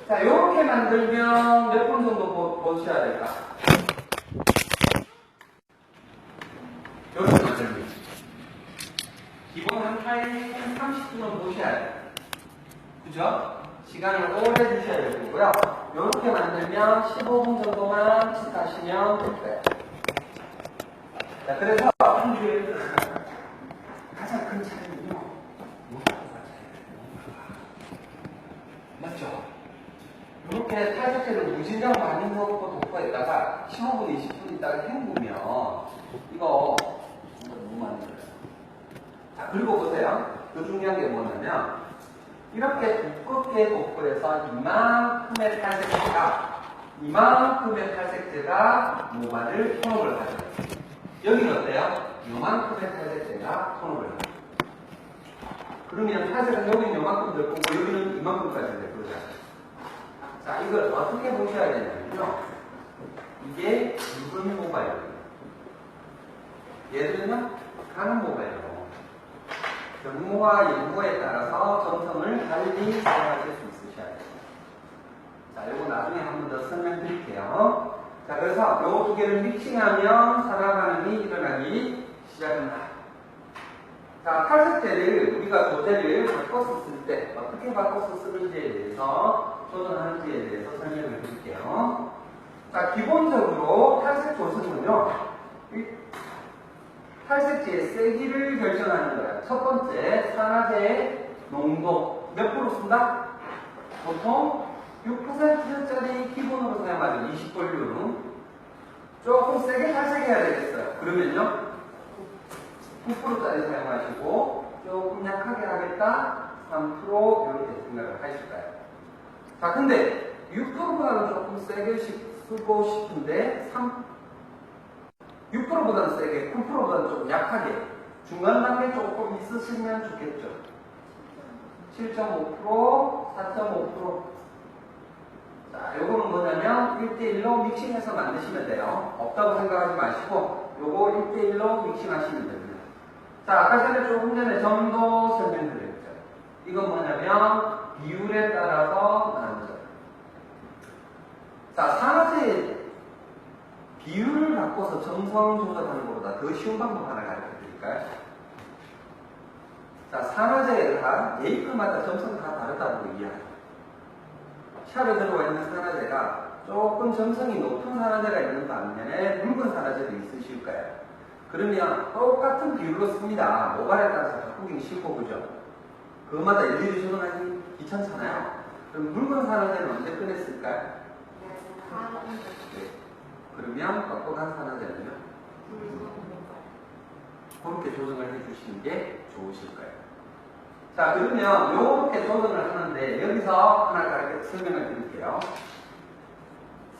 자, 이렇게 만들면 몇 분 정도 보셔야 될까? 이렇게 만들면 기본 한 타임 30분은 보셔야 돼요. 그죠? 시간을 오래 드셔야 될 거고요. 이렇게 만들면 15분 정도만 하시면 될 거예요. 자, 그래서 한 주에 가장 큰 차이는요. 맞죠? 이렇게 탈색제를 무진장 많이 넣고 도포했다가 15분, 20분 있다가 헹구면 이거 너무 만들어요. 자, 그리고 보세요. 더 중요한 게 뭐냐면 이렇게 두껍게 도포해서 이만큼의 탈색제가 모발을 톤업을 하죠. 여기는 어때요? 요만큼의 탈색제가 톤업을 하죠. 그러면 탈색은 여기는 요만큼 될 거고 여기는 이만큼까지 될 거죠. 자, 이걸 어떻게 보셔야 되냐면요. 이게 붉은 모발이에요. 얘들은요, 가는 모발이에요. 경모와 연모에 따라서 점성을 달리 사용하실 수 있으셔야 돼요. 자, 요거 나중에 한 번 더 설명드릴게요. 자, 그래서 요 두 개를 믹싱하면 산화 반응이 일어나기 시작합니다. 자, 탈색제를 우리가 조제를 바꿔서 쓸 때 어떻게 바꿔서 쓰는지에 대해서 조정하는지에 대해서 설명을 드릴게요. 자, 기본적으로 탈색 조성은요. 탈색제의 세기를 결정하는 거예요. 첫 번째, 산화제의 농도. 몇 프로 쓴다? 보통 6%짜리 기본으로 사용하죠. 20볼륨. 조금 세게 탈색해야 되겠어요. 그러면요. 9%짜리 사용하시고, 조금 약하게 하겠다? 3% 이렇게 생각을 하실 거예요. 자, 근데 6%보다는 조금 세게 쓰고 싶은데, 6%보다는 세게, 9%보다는 조금 약하게, 중간 단계 조금 있으시면 좋겠죠. 7.5%, 4.5%. 자, 요거는 뭐냐면 1대1로 믹싱해서 만드시면 돼요. 없다고 생각하지 마시고, 요거 1대1로 믹싱하시면 됩니다. 자, 아까 전에 조금 전에 점도 설명드렸죠. 이건 뭐냐면 비율에 따라서 나누죠. 자, 산화제 비율을 바꿔서 점성 조절하는 것보다 더 쉬운 방법 하나 가르쳐 드릴까요? 자, 산화제가 메이크마다 점성이 다 다르다고 이해해요. 샵에 들어와 있는 산화제가 조금 점성이 높은 산화제가 있는 반면에 묽은 산화제도 있으실 거예요. 그러면 똑같은 비율로 씁니다. 모발에 따라서 바꾸기 쉽고, 그죠? 그것마다 일일이 조정하기 귀찮잖아요. 그럼 묽은 산화제는 언제 꺼냈을까요? 네. 그러면 뻑뻑한 산화제는요? 그렇게 조정을 해주시는 게 좋으실 거예요. 자, 그러면 이렇게 조정을 하는데 여기서 하나 설명을 드릴게요.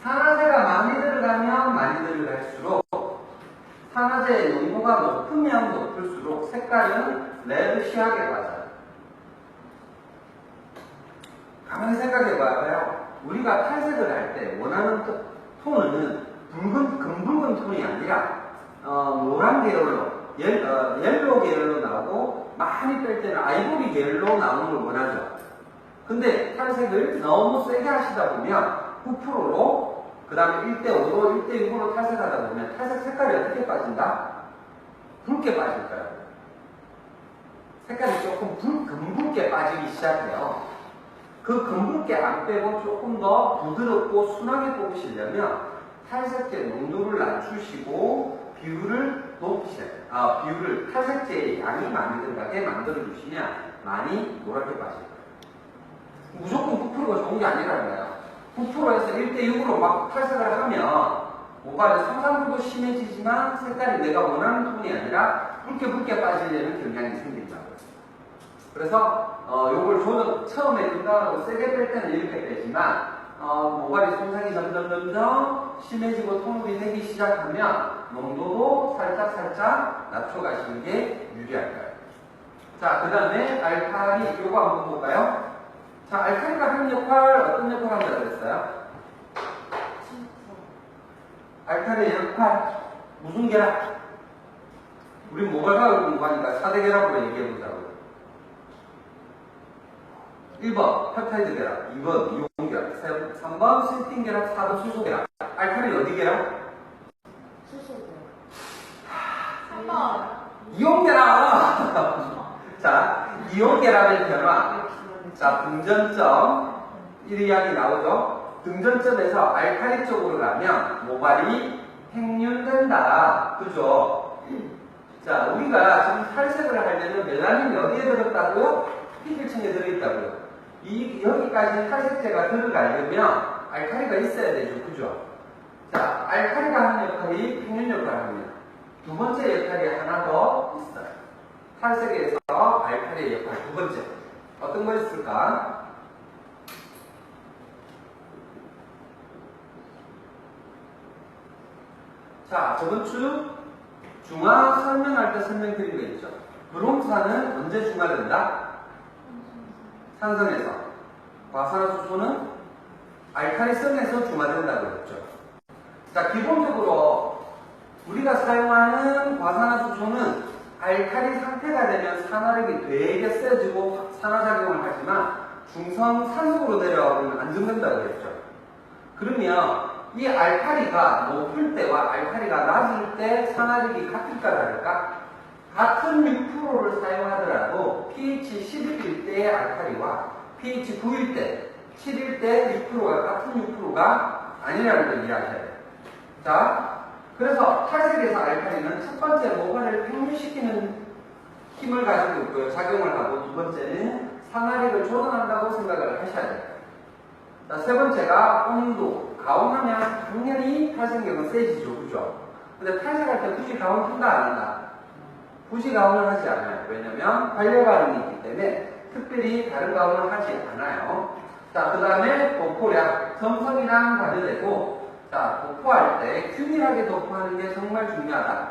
산화제가 많이 들어가면 많이 들어갈수록 산화제의 농도가 높으면 높을수록 색깔은 레드시하게 빠져요. 가만히 생각해봐요. 우리가 탈색을 할 때 원하는 톤은 금붉은 톤이 아니라 노란 계열로, 옐로우 계열로 나오고 많이 뺄 때는 아이보리 계열로 나오는 걸 원하죠. 근데 탈색을 너무 세게 하시다 보면 9%로 그 다음에 1대5로 1대6으로 탈색하다 보면 탈색 색깔이 어떻게 빠진다? 붉게 빠질 거예요. 색깔이 조금 금붉게 빠지기 시작해요. 그 검붉게 안 빼고 조금 더 부드럽고 순하게 뽑으시려면 탈색제 농도를 낮추시고 비율을 비율을 탈색제의 양이 많이 들어가게 만들어 주시면 많이 노랗게 빠질 거예요. 무조건 9%가 좋은 게 아니라는 거예요. 9%에서 1대6으로 막 탈색을 하면 모발의 상상도도 심해지지만 색깔이 내가 원하는 톤이 아니라 붉게 빠지려는 경향이 생긴다고요. 그래서 요걸 처음에 금방하고 세게 뺄 때는 이렇게 빼지만 모발의 손상이 점점 심해지고 톤업이 되기 시작하면 농도도 살짝 낮춰가시는 게 유리할 거예요. 자, 그 다음에 알칼리 요거 한번 볼까요? 자, 알칼리가 하는 역할 어떤 역할 한다고 그랬어요? 알칼리의 역할 무슨 결합? 우리 모발과학을 공부하니까 4대 결합으로 얘기해보자고요. 1번 펩타이드 결합, 2번 이온 결합, 3번 신팅 결합, 4번 수소 결합. 알칼리 어디 결합? 수소 결합. 3번. 이온 결합. 자, 이온 결합의 변화. 자, 등전점 1이야기 나오죠. 등전점에서 알칼리 쪽으로 가면 모발이 행률된다. 그죠? 자, 우리가 지금 탈색을 하려면 멜라닌이 어디에 들었다고요? 피부층에 들어있다고요. 여기까지 탈색제가 들어가려면 알칼리가 있어야 되죠. 그죠? 자, 알칼리가 하는 역할이 평균 역할을 합니다. 두 번째 역할이 하나 더 있어요. 탈색에서 알칼리의 역할 두 번째. 어떤 거 있을까? 자, 저번 주 중화 설명할 때 설명드린 거 있죠. 브롬산은 언제 중화된다? 산성에서. 과산화수소는 알칼리성에서 중화된다고 했죠. 자, 기본적으로 우리가 사용하는 과산화수소는 알칼리 상태가 되면 산화력이 되게 세지고 산화작용을 하지만 중성 산소로 내려가면 안정된다고 했죠. 그러면 이 알칼리가 높을 때와 알칼리가 낮을 때 산화력이 같을까 다를까? 같은 6%를 사용하더라도 pH 11일 때의 알칼리와 pH 9일 때, 7일 때 6%가 같은 6%가 아니라는 걸 이해하셔야 돼요. 자, 그래서 탈색에서 알칼리는 첫 번째 모발을 평균시키는 힘을 가지고 있고요. 작용을 하고 두 번째는 산화력을 조절한다고 생각을 하셔야 돼요. 자, 세 번째가 온도. 가온하면 당연히 탈색력은 세지죠. 그죠? 근데 탈색할 때 굳이 가온 한다 안 한다? 굳이 가온을 하지 않아요. 왜냐면 반려가온이 있기 때문에 특별히 다른 가온을 하지 않아요. 자, 그 다음에 도포량. 점성이랑 다르되고 자, 도포할 때 균일하게 도포하는 게 정말 중요하다.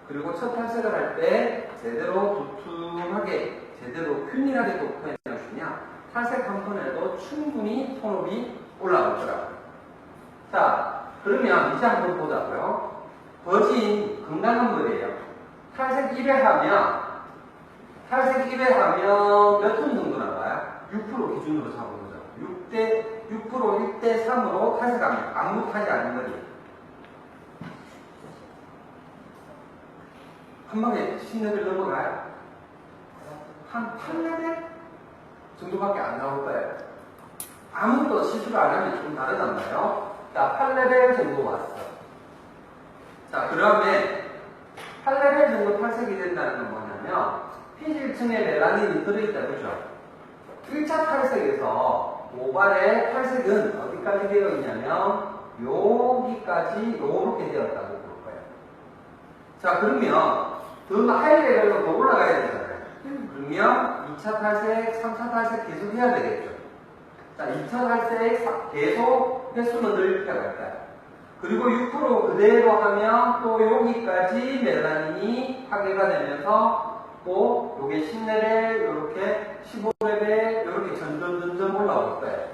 그리고 첫 탈색을 할 때 제대로 두툼하게, 제대로 균일하게 도포해주시면 탈색 한 번에도 충분히 톤업이 올라올 거라고요. 자, 그러면 이제 한번 보자고요. 버진 건강한 머리예요. 탈색 1회 하면 몇 톤 정도 나와요? 6% 기준으로 잡은 거죠. 6% 1대 3으로 탈색하면 아무 타지 않는 머리. 한 방에 10레벨 넘어가요? 한 8레벨 정도밖에 안 나올 거예요. 아무것도 시술을 안 하면 좀 다르단 말이에요. 자, 8레벨 정도 왔어. 자, 그 다음에 8레벨 정도 탈색이 된다는 건 뭐냐면 피질층에 멜라닌이 들어있다, 그죠? 1차 탈색에서 모발의 탈색은 어디까지 되어 있냐면 여기까지 요렇게 되었다고 볼 거예요. 자, 그러면 더 하이 레벨로 더 올라가야 되잖아요. 그러면 2차 탈색, 3차 탈색 계속 해야 되겠죠. 자, 2차 탈색 계속 횟수는 늘 필요가 있다. 그리고 6% 그대로 하면 또 여기까지 멜라닌이 파괴가 되면서 또 요게 10레벨, 요렇게 15레벨, 요렇게 점점 올라올 거예요.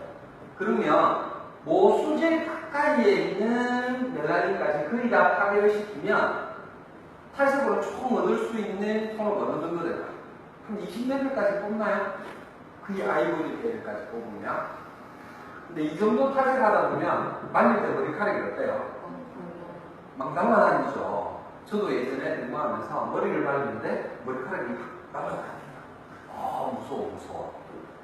그러면 모수질 가까이에 있는 멜라닌까지 거의 다 파괴를 시키면 탈색으로 조금 얻을 수 있는 톤을 어느 정도 될까요? 그럼 20레벨까지 뽑나요? 그게 아이보리 레벨까지 뽑으면. 근데 이 정도 탈색하다 보면 말릴 때 머리카락이 어때요? 망상만 아니죠. 저도 예전에 공부하면서 머리를 말리는데 머리카락이 막 날아다닙니다. 무서워.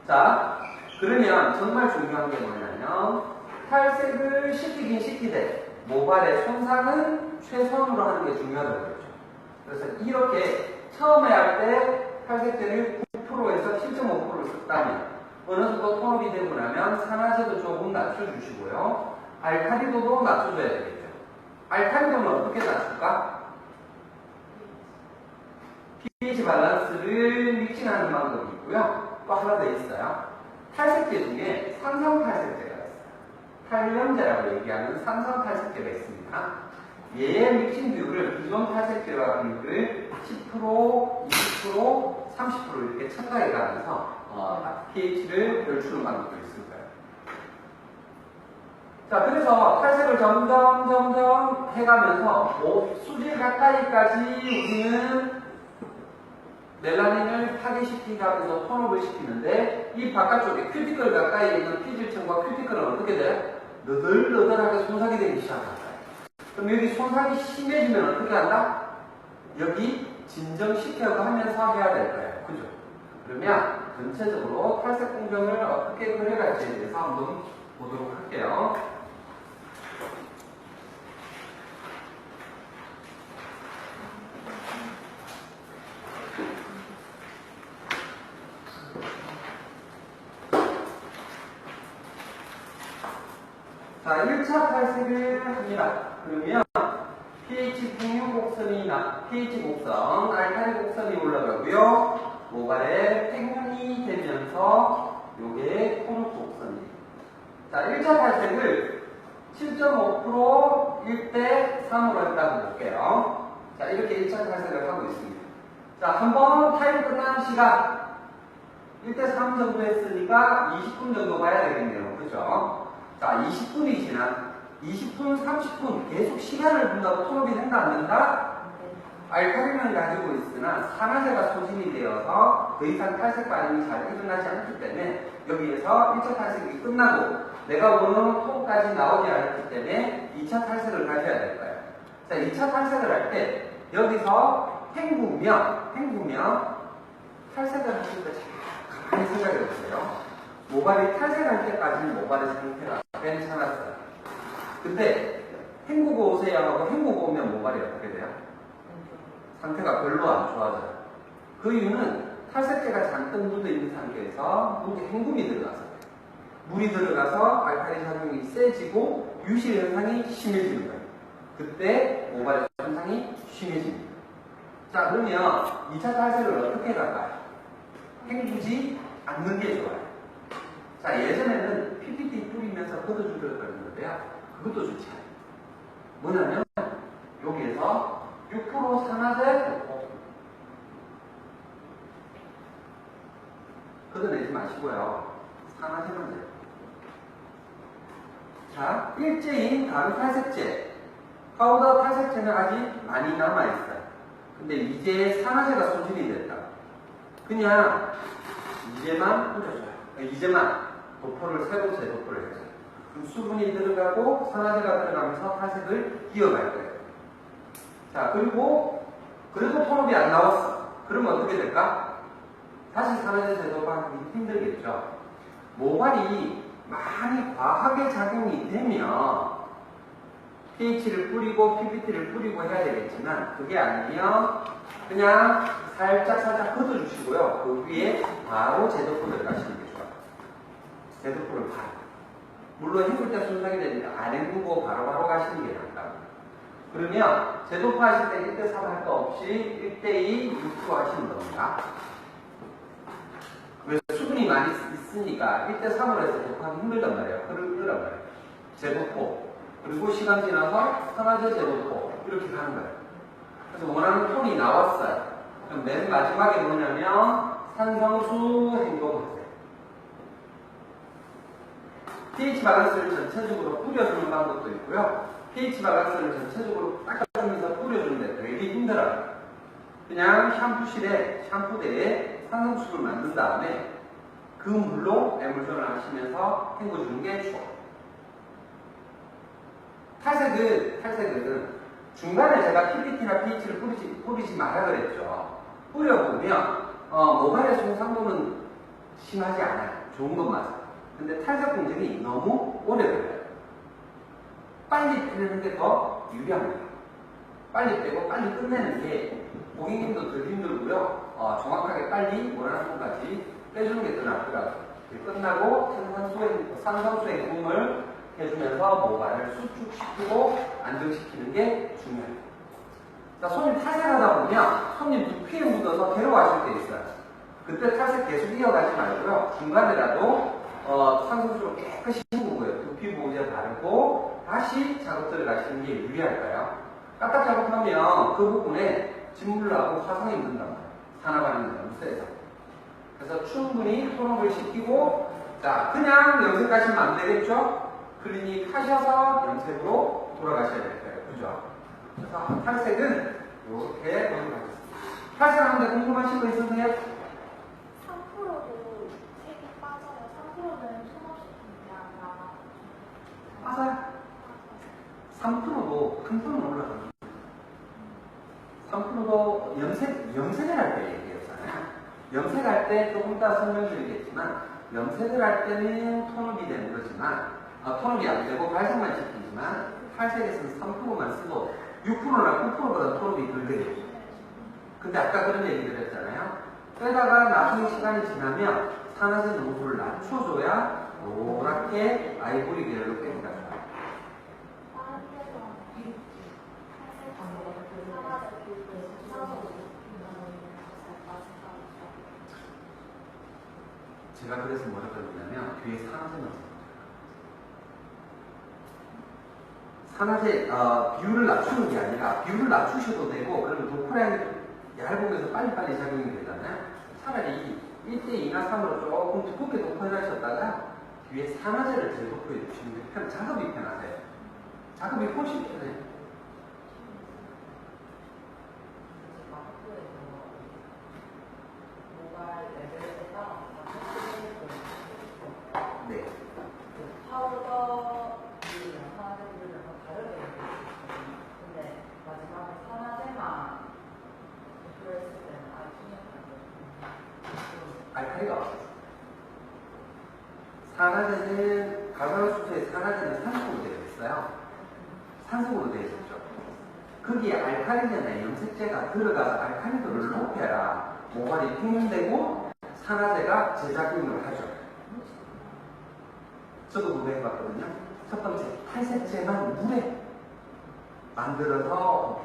자, 그러면 정말 중요한 게 뭐냐면 탈색을 시키긴 시키되 모발의 손상은 최선으로 하는 게 중요하다고 그랬죠. 그래서 이렇게 처음에 할 때 탈색제를 9%에서 7.5%를 썼다면 어느 정도 통합이 되고 나면 산화제도 조금 낮춰주시고요. 알카리도도 낮춰줘야 되겠죠. 알카리도는 어떻게 낮출까? pH 밸런스를 믹싱하는 방법이 있고요. 또 하나 더 있어요. 탈색제 중에 산성 탈색제가 있어요. 탈염제라고 얘기하는 산성 탈색제가 있습니다. 얘의 믹싱 비율을 기존 탈색제와 비율을 10%, 20%, 30% 이렇게 첨가해 가면서 pH를 별주는 방법도 있을 거예요. 자, 그래서 탈색을 점점 해가면서 수질 가까이까지 우리는 멜라닌을 파괴시키면서 톤업을 시키는데 이 바깥쪽에 큐티클 가까이에 있는 피질층과 큐티클은 어떻게 돼요? 너덜너덜하게 손상이 되기 시작합니다. 그럼 여기 손상이 심해지면 어떻게 한다? 여기 진정시켜서 하면서 해야 될 거예요. 그죠? 그러면 전체적으로 탈색 공정을 어떻게 그려갈지에 대해서 한번 보도록 할게요. 자, 1차 탈색을 합니다. 그러면 pH 평균 곡선이나 pH 곡선, 알칼리 곡선이 올라가고요. 모발에 평균이 되면서 요게 톤업 곡선이에요. 자, 1차 탈색을 7.5% 1대 3으로 했다고 볼게요. 자, 이렇게 1차 탈색을 하고 있습니다. 자, 한번 타임 끝난 시간 1대 3 정도 했으니까 20분 정도 봐야 되겠네요. 그죠? 자, 20분이 지난 20분, 30분 계속 시간을 둔다고 톤업이 된다 안 된다? 알칼리만 가지고 있으나 산화제가 소진이 되어서 더 이상 탈색 반응이 잘 일어나지 않기 때문에 여기에서 1차 탈색이 끝나고 내가 원하는 톤까지 나오지 않았기 때문에 2차 탈색을 가져야 될 거예요. 자, 2차 탈색을 할 때 여기서 헹구면 탈색을 하실 때 가만히 생각해 보세요. 모발이 탈색할 때까지는 모발의 상태가 괜찮았어요. 근데 헹구고 오세요 하고 헹구고 오면 모발이 어떻게 돼요? 상태가 별로 안 좋아져요. 그 이유는 탈색제가 잔뜩 묻어있는 상태에서 물에 헹굼이 들어가서 물이 들어가서 알칼리 작용이 세지고 유실 현상이 심해지는 거예요. 그때 모발의 현상이 심해집니다. 자, 그러면 2차 탈색을 어떻게 갈까요? 헹구지 않는 게 좋아요. 자, 예전에는 PPT 뿌리면서 걷어주려고 그것도 좋지 않아요. 뭐냐면 여기에서 6% 산화제 걷어내지 마시고요. 산화제만 돼요. 자, 일제인 가루 탈색제, 파우더 탈색제는 아직 많이 남아있어요. 근데 이제 산화제가 소진이 됐다. 그냥 이제만 뿌려줘요. 이제만 도포를 새로 재도포를 해줘요. 그럼 수분이 들어가고 산화제가 들어가면서 탈색을 이어갈 거예요. 자, 그리고 그래도 톤업이 안 나왔어. 그러면 어떻게 될까? 다시 산화제 재도포하기 힘들겠죠. 모발이 많이 과하게 작용이 되면 pH를 뿌리고 PPT를 뿌리고 해야 되겠지만 그게 아니면 그냥 살짝 걷어주시고요. 그 위에 바로 제도포를 가시는 게 좋아요. 제도포를 바로. 물론 헹굴 때 손상이 되니까 안 헹구고 바로바로 가시는 게 낫다. 그러면 제도포 하실 때 1대 3 할 거 없이 1대 2, 6% 하시는 겁니다. 왜 수분이 많이 있으니까 1대 3으로 해서 도포하기 힘들단 말이에요. 그러란 말이에요. 제도포. 그리고 시간 지나서 산화제 제도포. 이렇게 가는 거예요. 그래서 원하는 톤이 나왔어요. 그럼 맨 마지막에 뭐냐면 산성수 행동하세요. pH 밸런스를 전체적으로 뿌려주는 방법도 있고요. pH 밸런스를 전체적으로 닦아주면서 뿌려주는데 되게 힘들어요. 그냥 샴푸대에 산성수를 만든 다음에 그 물로 에물전을 하시면서 헹궈주는 게 좋아요. 탈색은 중간에 제가 PPT나 pH를 뿌리지 마라 그랬죠. 뿌려보면 모발의 손상도는 심하지 않아요. 좋은 건 맞아요. 근데 탈색 공정이 너무 오래 걸려요. 빨리 빼는 게 더 유리합니다. 빨리 빼고 빨리 끝내는 게 고객님도 덜 힘들고요. 정확하게 빨리 원하는 것까지 빼주는 게 더 낫더라고요. 끝나고 산성수의 도움을 해주면서 모발을 수축시키고 안정시키는 게 중요해요. 자, 손님 탈색하다 보면 손님 두피에 묻어서 괴로워하실 때 있어요. 그때 탈색 계속 이어가지 말고요. 중간에라도 산성수로 깨끗이 헹구고요. 두피 보호제 바르고 다시 작업 들어가시는 게 유리할까요? 까딱 작업하면 그 부분에 짓물나고 화상이 묻는단 말이에요. 산화반응이 너무 세서. 그래서 충분히 톤업을 시키고, 자, 그냥 염색하시면 안 되겠죠? 클리닉 하셔서 염색으로 돌아가셔야 될 거예요. 그죠? 그래서 탈색은 이렇게 넘어가겠습니다. 탈색하는데 궁금하신 거 있으세요? 3%도 색이 빠져요. 3%는 손없이 준비한다. 맞아요. 3%도 한 톤은 올라갑니다. 3%도 염색을 할 때 얘기했잖아요. 염색할 때 조금 이따 설명드리겠지만, 염색을 할 때는 톤업이 되는 거지만, 톤업이 안 되고 발색만 시키지만, 탈색에서는 3%만 쓰고, 6%나 9%보다 톤업이 덜 돼요. 근데 아까 그런 얘기를 했잖아요. 빼다가 나중에 시간이 지나면 산화제 농도를 낮춰줘야 노랗게 아이보리 계열로 뺍니다. 제가 그래서 뭐라고 했냐면 뒤에 산화제 넣었어요. 산화제 비율을 낮추는 게 아니라 비율을 낮추셔도 되고 그러면 도프라인이 얇으면서 빨리빨리 작용이 되잖아요. 차라리 1대2나 3으로 조금 두껍게 도포해하셨다가 뒤에 산화제를 재도포해 주시는 게 작업이 편하세요. 작업이 훨씬 편해요. 네. 파우더 비율이랑 산화제 비율이랑 다르게 근데 마지막에 산화제만 도포했을 때는 알칼리가 없어요. 산화제는 가상수소의 산화제는 산소로 되어 있어요. 산소로 되어 있죠. 거기에 알칼리제나 염색제가 들어가서 알칼리도를 높여야 모발이 평면되고 산화제가 제작용을 하죠. 저도 그거 해봤거든요. 첫 번째, 탈색제만 물에 만들어서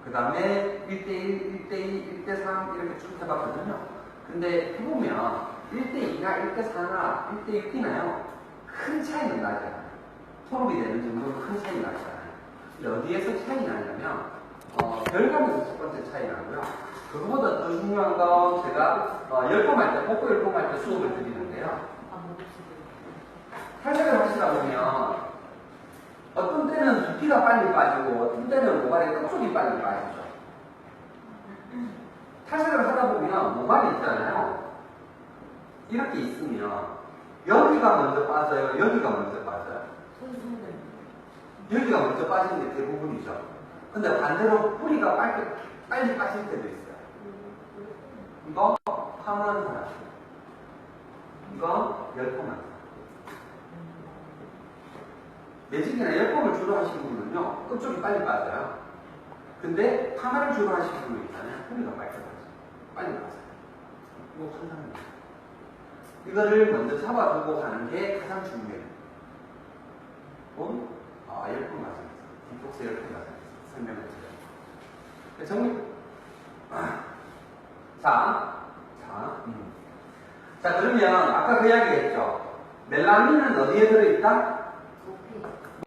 그 다음에 1대1, 1대2, 1대3 이렇게 쭉 해봤거든요. 근데 해보면 1대2나 1대4나 1대6이나요. 큰 차이는 나지 않아요. 톤업이 되는 정도로 큰 차이 나지 않아요. 근데 어디에서 차이 나냐면 결과물에서 첫 번째 차이 나고요. 그거보다 더 중요한 건 제가 열pom할 때, 복고 열pom할 때 수업을 드리는데요. 탈색을 하시다 보면 어떤 때는 두피가 빨리 빠지고 어떤 때는 모발의 끝쪽이 빨리 빠지죠. 탈색을 하다 보면 모발이 있잖아요. 이렇게 있으면 여기가 먼저 빠져요. 여기가 먼저 빠져요. 여기가 먼저 빠지는 게 대부분이죠. 근데 반대로 뿌리가 빨리 빠질 때도 있어요. 이거 파마한 사람, 이거 열pom한 사람. 매직이나 열pom을 주로 하시는 분은요, 끝쪽이 빨리 빠져요. 근데 파마를 주로 하시는 분은 있잖아요. 뿌리가 빨리 빠져요. 빨리 빠져요. 이거 환상입니다. 이거를 먼저 잡아두고 가는 게 가장 중요해요. 열품 맞아요. 딥톡스 열품 맞아요. 설명을 드려요. 정리. 자, 그러면 아까 그 이야기 했죠. 멜라닌은 어디에 들어있다?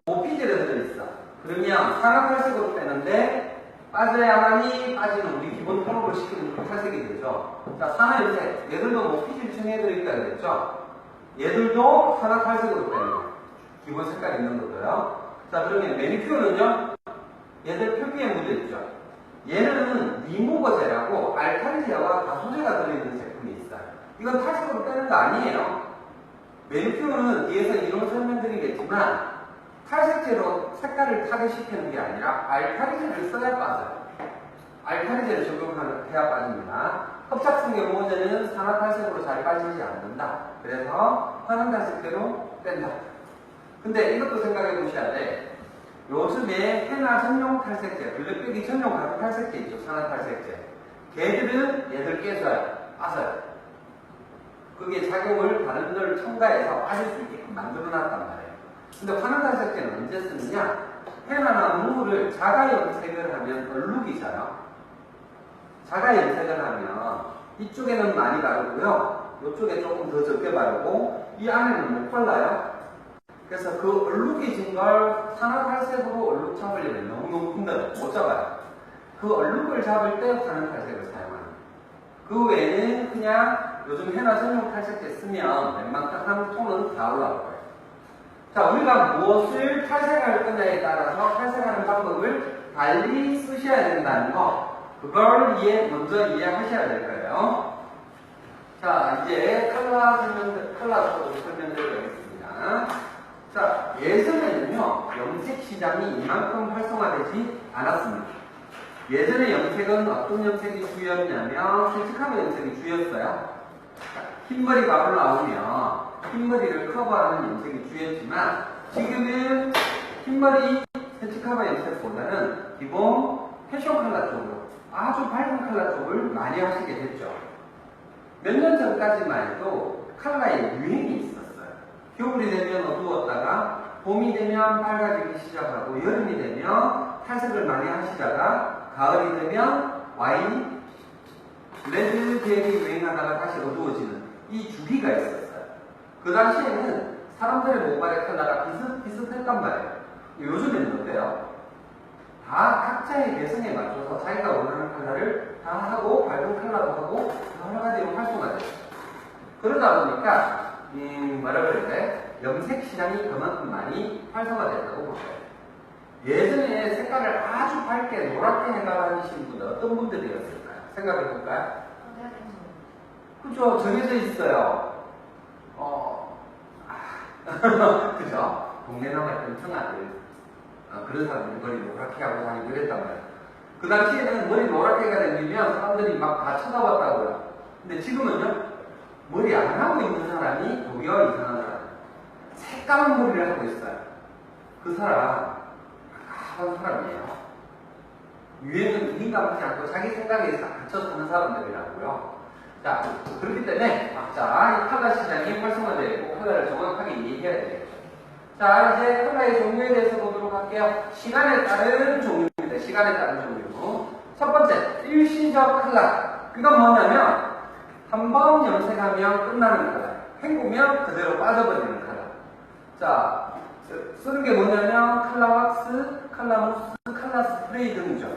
모피젤에 들어있어. 그러면 산화탈색으로 빼는데 빠져야만이 빠지는 우리 기본 톤업을 시키는 탈색이 되죠. 자, 산화염색. 얘들도 모피젤 층에 들어있다 그랬죠. 얘들도 산화탈색으로 빼는 거예요. 기본 색깔 있는 것도요. 자, 그러면 매니큐어는요. 얘들 표피에 묻어있죠. 얘는 리무버제라고 알칼리제와 다소제가 들어있는 제품이 있어요. 이건 탈색으로 빼는 거 아니에요. 매니큐어는 뒤에서 이런 설명드리겠지만 탈색제로 색깔을 타게 시키는 게 아니라 알칼리제를 써야 빠져요. 알칼리제를 적용해야 빠집니다. 흡착성 연모제는 산화탈색으로 잘 빠지지 않는다. 그래서 환원탈색제로 뺀다. 근데 이것도 생각해 보셔야 돼. 요즘에 hen나 전용 탈색제, 블랙백이 전용 가루 탈색제 있죠. 산화탈색제. 걔들은 얘들 깨져요. 빠져요. 그게 작용을 다른 걸 첨가해서 빠질 수 있게끔 만들어 놨단 말이에요. 근데 환원탈색제는 언제 쓰느냐? hen나나 무를 자가 염색을 하면 얼룩이잖아요. 자가 염색을 하면 이쪽에는 많이 바르고요. 이쪽에 조금 더 적게 바르고 이 안에는 못 발라요. 그래서 그 얼룩해진 걸 산화탈색으로 얼룩 잡으려면 너무너무 힘들어요. 못 잡아요. 그 얼룩을 잡을 때 산화탈색을 사용합니다. 그 외에는 그냥 요즘 hen나 전용 탈색제 쓰면 웬만큼 한 톤은 다 올라올 거예요. 자, 우리가 무엇을 탈색할 거냐에 따라서 탈색하는 방법을 달리 쓰셔야 된다는 거, 그걸 먼저 이해하셔야 될 거예요. 자, 이제 컬러 설명드리겠습니다. 자, 예전에는요, 염색 시장이 이만큼 활성화되지 않았습니다. 예전에 염색은 어떤 염색이 주였냐면, 솔직함의 염색이 주였어요. 흰머리 밥을 나오면, 흰머리를 커버하는 염색이 주였지만, 지금은 흰머리 센치커버 염색보다는 기본 패션 컬러 쪽으로, 아주 밝은 컬러 쪽을 많이 하시게 됐죠. 몇 년 전까지만 해도 컬러에 유행이 있었어요. 겨울이 되면 어두웠다가 봄이 되면 밝아지기 시작하고 여름이 되면 탈색을 많이 하시다가 가을이 되면 와인, 레드색이 유행하다가 다시 어두워지는 이 주기가 있었어요. 그 당시에는 사람들의 모발의 컬러가 비슷비슷했단 말이에요. 요즘에는 어때요? 다 각자의 개성에 맞춰서 자기가 원하는 컬러를 다 하고 밝은 컬러도 하고 여러 가지로 활성화돼요. 그러다 보니까 뭐라 그래야 돼? 염색 시장이 그만큼 많이 활성화됐다고 볼까요? 예전에 색깔을 아주 밝게 노랗게 해가시는 분들 어떤 분들이었을까요? 생각해 볼까요? 그죠? 정해져 있어요. 그죠? 동네 남았던 청아들 그런 사람들이 머리 노랗게 하고 다니고 그랬단 말이에요. 그 당시에는 머리 노랗게가 생기면 사람들이 막 다 쳐다봤다고요. 근데 지금은요, 머리 안 하고 있는 사람이 오히려 이상한 사람. 새까만 머리를 하고 있어요. 그 사람, 가까운 사람이에요. 유행은 민감하지 않고 자기 생각에 갇혀 사는 사람들이라고요. 자, 그렇기 때문에, 이 컬러 시장이 활성화되어 있고, 컬러를 정확하게 이해해야 되겠죠. 자, 이제 컬러의 종류에 대해서 보도록 할게요. 시간에 따른 종류입니다. 시간에 따른 종류. 첫 번째, 일시적 컬러. 그건 뭐냐면, 한 번 염색하면 끝나는 컬러. 헹구면 그대로 빠져버리는 컬러. 자, 쓰는 게 뭐냐면, 컬러 왁스, 컬러 무스, 컬러 스프레이 등이죠.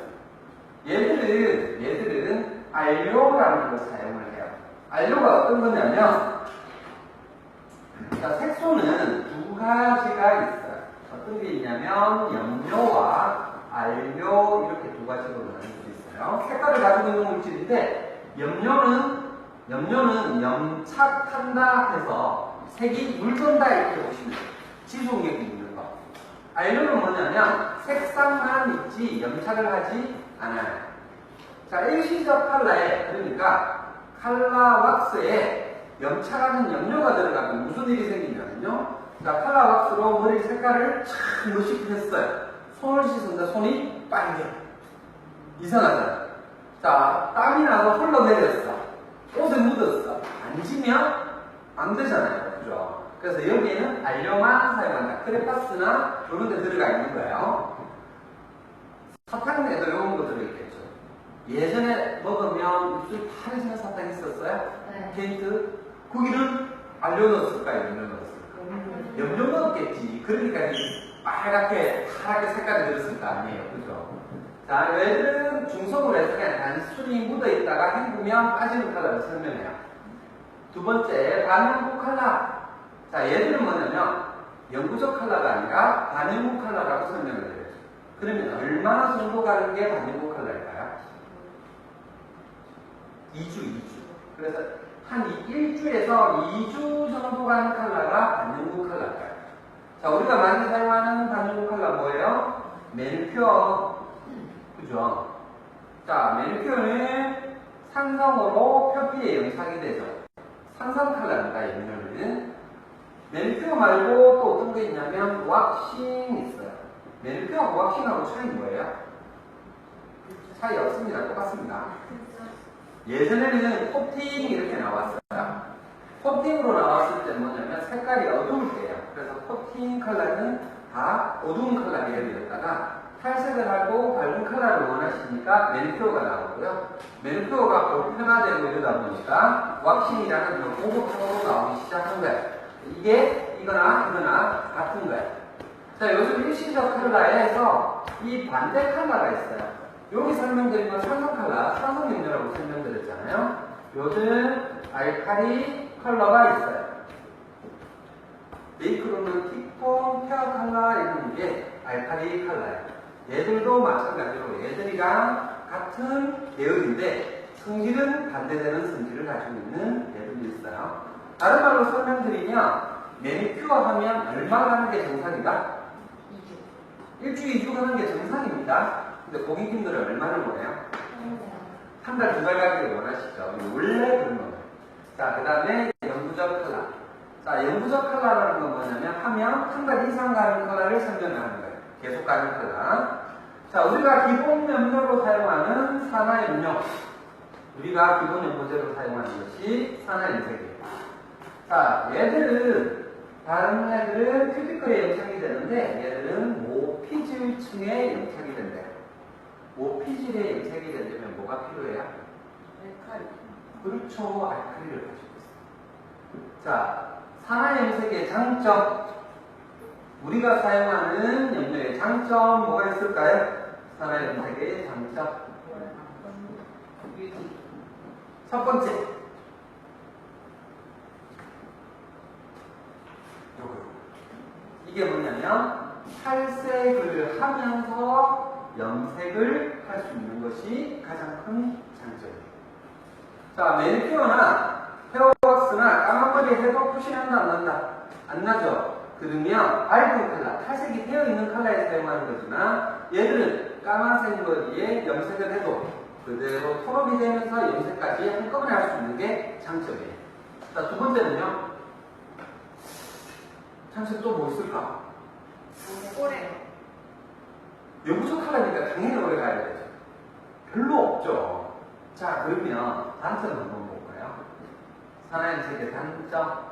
얘들은 알료라는 걸 사용을 해요. 알료가 어떤 거냐면, 자, 색소는 두 가지가 있어요. 어떤 게 있냐면 염료와 알료 이렇게 두 가지로 나눌 수 있어요. 색깔을 가지고 있는 물질인데 염료는 염착한다 해서 색이 묽은다 이렇게 보시면 돼요. 지속력이 있는 거. 알료는 뭐냐면 색상만 있지 염착을 하지 않아요. 자, 일시적 컬러에 그러니까 컬러 왁스에 염착하는 염료가 들어가면 무슨 일이 생기냐면요. 자, 컬러 왁스로 머리 색깔을 참 멋있게 했어요. 손을 씻는데 손이 빨개. 이상하잖아요. 자, 땀이 나서 흘러내렸어. 옷에 묻었어. 만지면 안 되잖아요. 그죠? 그래서 여기에는 알료만 사용한다. 크레파스나 이런 데 들어가 있는 거예요. 사탕에도 이런 거 들어있겠죠. 예전에 먹으면 입술 파래지는 사탕 있었어요? 네. 페인트? 거기는 알료 넣었을까요? 염료 넣었을까요? 염료 넣었겠지. 그러니까 빨갛게 파랗게 색깔이 들었을 거 아니에요. 그죠? 자, 얘들은 중성으로 해서 그냥 단순히 묻어있다가 헹구면 빠지는 컬러를 설명해요. 두 번째, 반영구 컬러. 자, 얘들은 뭐냐면 영구적 컬러가 아니라 반영구 컬러라고 설명을 드려요. 그러면 얼마나 정도 가는 게 반영구 컬러일까요? 2주. 그래서 한 일주에서 2주 정도 가는 컬러가 반영구 컬러일까요? 자, 우리가 많이 사용하는 반영구 컬러 뭐예요? 매니큐어. 그죠? 자, 매니큐어는 산성으로 표피에 영착이 되죠. 산성 컬러입니다, 염료는. 매니큐어 말고 또 어떤 게 있냐면 왁싱 있어요. 매니큐어하고 왁싱하고 차이 뭐예요? 차이 없습니다. 똑같습니다. 예전에는 코팅 이렇게 나왔어요. 코팅으로 나왔을 때 뭐냐면 색깔이 어두울 때예요. 그래서 코팅 컬러는 다 어두운 컬러 계열이었다가 탈색을 하고 밝은 컬러를 원하시니까 매니큐어가 나오고요. 매니큐어가 보편화되고 이러다 보니까 왁싱이라는 그 고급형으로 나오기 시작한 거예요. 이게 이거나 같은 거예요. 자, 요즘 일시적 컬러에서 이 반대 컬러가 있어요. 여기 설명드린 건 산성 컬러, 산성 염료라고 설명드렸잖아요. 요즘 알칼리 컬러가 있어요. 메이크로는 틱톤, 페어 컬러 이런 게 알칼리 컬러예요. 얘들도 마찬가지로 얘들이랑 같은 계열인데 성질은 반대되는 성질을 가지고 있는 얘들이 있어요. 다른 말로 설명드리면 매니큐어 하면 얼마 가는 게 정상인가? 1주, 2주 가는 게 정상입니다. 근데 고객님들은 얼마를 원해요? 한 달, 두 달 가기를 원하시죠. 원래 그런 거예요. 자, 그 다음에 영구적 컬러. 자, 영구적 컬러라는 건 뭐냐면 하면 한 달 이상 가는 컬러를 설명하는 거예요. 계속 가는 컬러. 자, 우리가 기본 염료로 사용하는 산화염료. 우리가 기본 염료제로 사용하는 것이 산화염색이에요. 자, 얘들은 다른 애들은 큐티클에 영착이 되는데 얘들은 모피질층에 영착이 된대요. 모피질에 영착이 되려면 뭐가 필요해요? 알칼리. 그렇죠. 알칼리를 가지고 있어요. 자, 산화염색의 장점. 우리가 사용하는 염료의 장점 뭐가 있을까요? 산화염색의 장점. 첫 번째. 이게 뭐냐면 탈색을 하면서 염색을 할 수 있는 것이 가장 큰 장점이에요. 자, 매니큐어나 헤어왁스나 까만 머리 해도 표시 난다 안 난다? 안 나죠? 그러면 밝은 컬러, 탈색이 되어 있는 컬러에 사용하는 거지만 얘들은 까만색 머리에 염색을 해도 그대로 톤업이 되면서 염색까지 한꺼번에 할 수 있는 게 장점이에요. 자, 두 번째는요. 장점 또 뭐 있을까? 오래. 영구적 컬러니까 당연히 오래 가야 되죠. 별로 없죠. 자, 그러면 단점 한번 볼까요? 산화염색의 단점.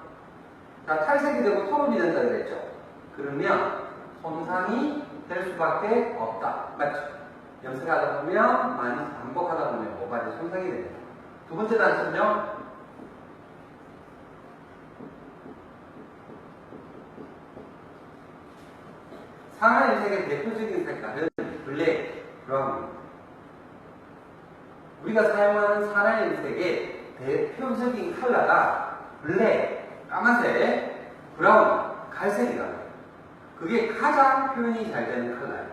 자, 탈색이 되고 톤업이 된다 그랬죠. 그러면 손상이 될 수밖에 없다. 맞죠? 염색하다 보면 많이 반복하다 보면 모발이 손상이 됩니다. 두 번째 단점은요. 산화염색의 대표적인 색깔은 블랙, 브라운. 우리가 사용하는 산화염색의 대표적인 컬러가 블랙, 까만색, 브라운, 갈색이다. 그게 가장 표현이 잘 되는 컬러예요.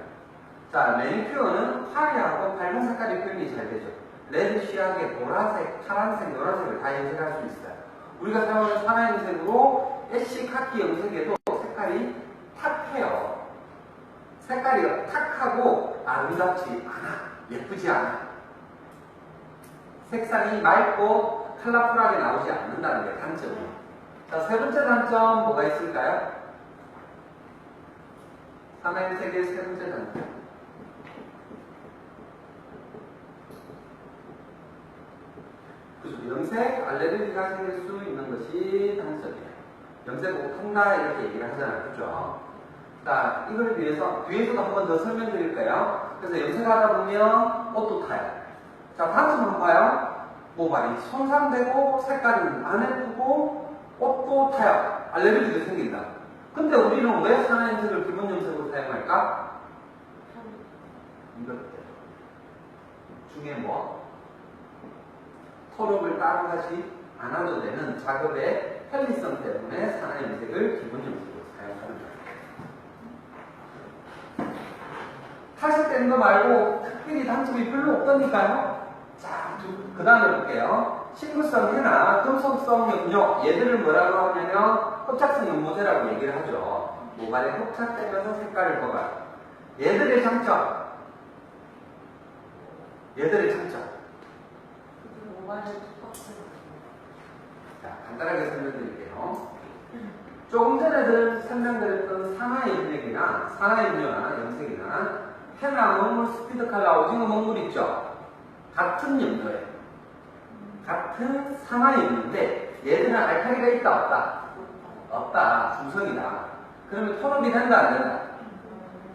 자, 매니큐어는 화려하고 밝은 색깔이 표현이 잘 되죠. 레드 시약에 보라색, 파란색, 노란색을 다 염색할 수 있어요. 우리가 사용하는 산화염색으로 애쉬 카키 염색에도 색깔이 탁해요. 색깔이 탁하고 아름답지 않아. 예쁘지 않아. 색상이 맑고 컬러풀하게 나오지 않는다는 게 단점이에요. 자, 세 번째 단점 뭐가 있을까요? 산화염색의 세 번째 단점. 그죠? 염색 알레르기가 생길 수 있는 것이 단점이에요. 염색 못한다 이렇게 얘기를 하잖아요. 그죠? 자, 이걸 위해서 뒤에서도 한 번 더 설명드릴까요? 그래서 염색하다 보면 옷도 타요. 자, 단점 한번 봐요. 모발이 손상되고 색깔은 안 예쁘고 옷도 타요. 알레르기도 생긴다. 근데 우리는 왜 산화염색을 기본 염색으로 사용할까? 이것들 중에 뭐? 톤업을 따로 하지 않아도 되는 작업의 편리성 때문에 산화염색을 기본 염색으로 사용하는 거예요. 탈색되는 거 말고 특별히 단점이 별로 없다니까요. 자, 그 다음에 볼게요. 신구성 해나 금속성 염료, 얘들을 뭐라고 하냐면 흡착성 염료제라고 얘기를 하죠. 모발에 흡착되면서 색깔을 뽑아요. 얘들의 장점. 얘들의 장점. 모발을 톡톡 자, 간단하게 설명드릴게요. 조금 전에 설명드렸던 산화염색이나 산화염료나 염색이나 헤나 먹물, 스피드 컬러, 오징어 먹물 있죠? 같은 염료예요. 같은 산화염료인데 얘들은 알칼리가 있다 없다? 없다. 중성이다. 그러면 톤업이 된다 안 된다?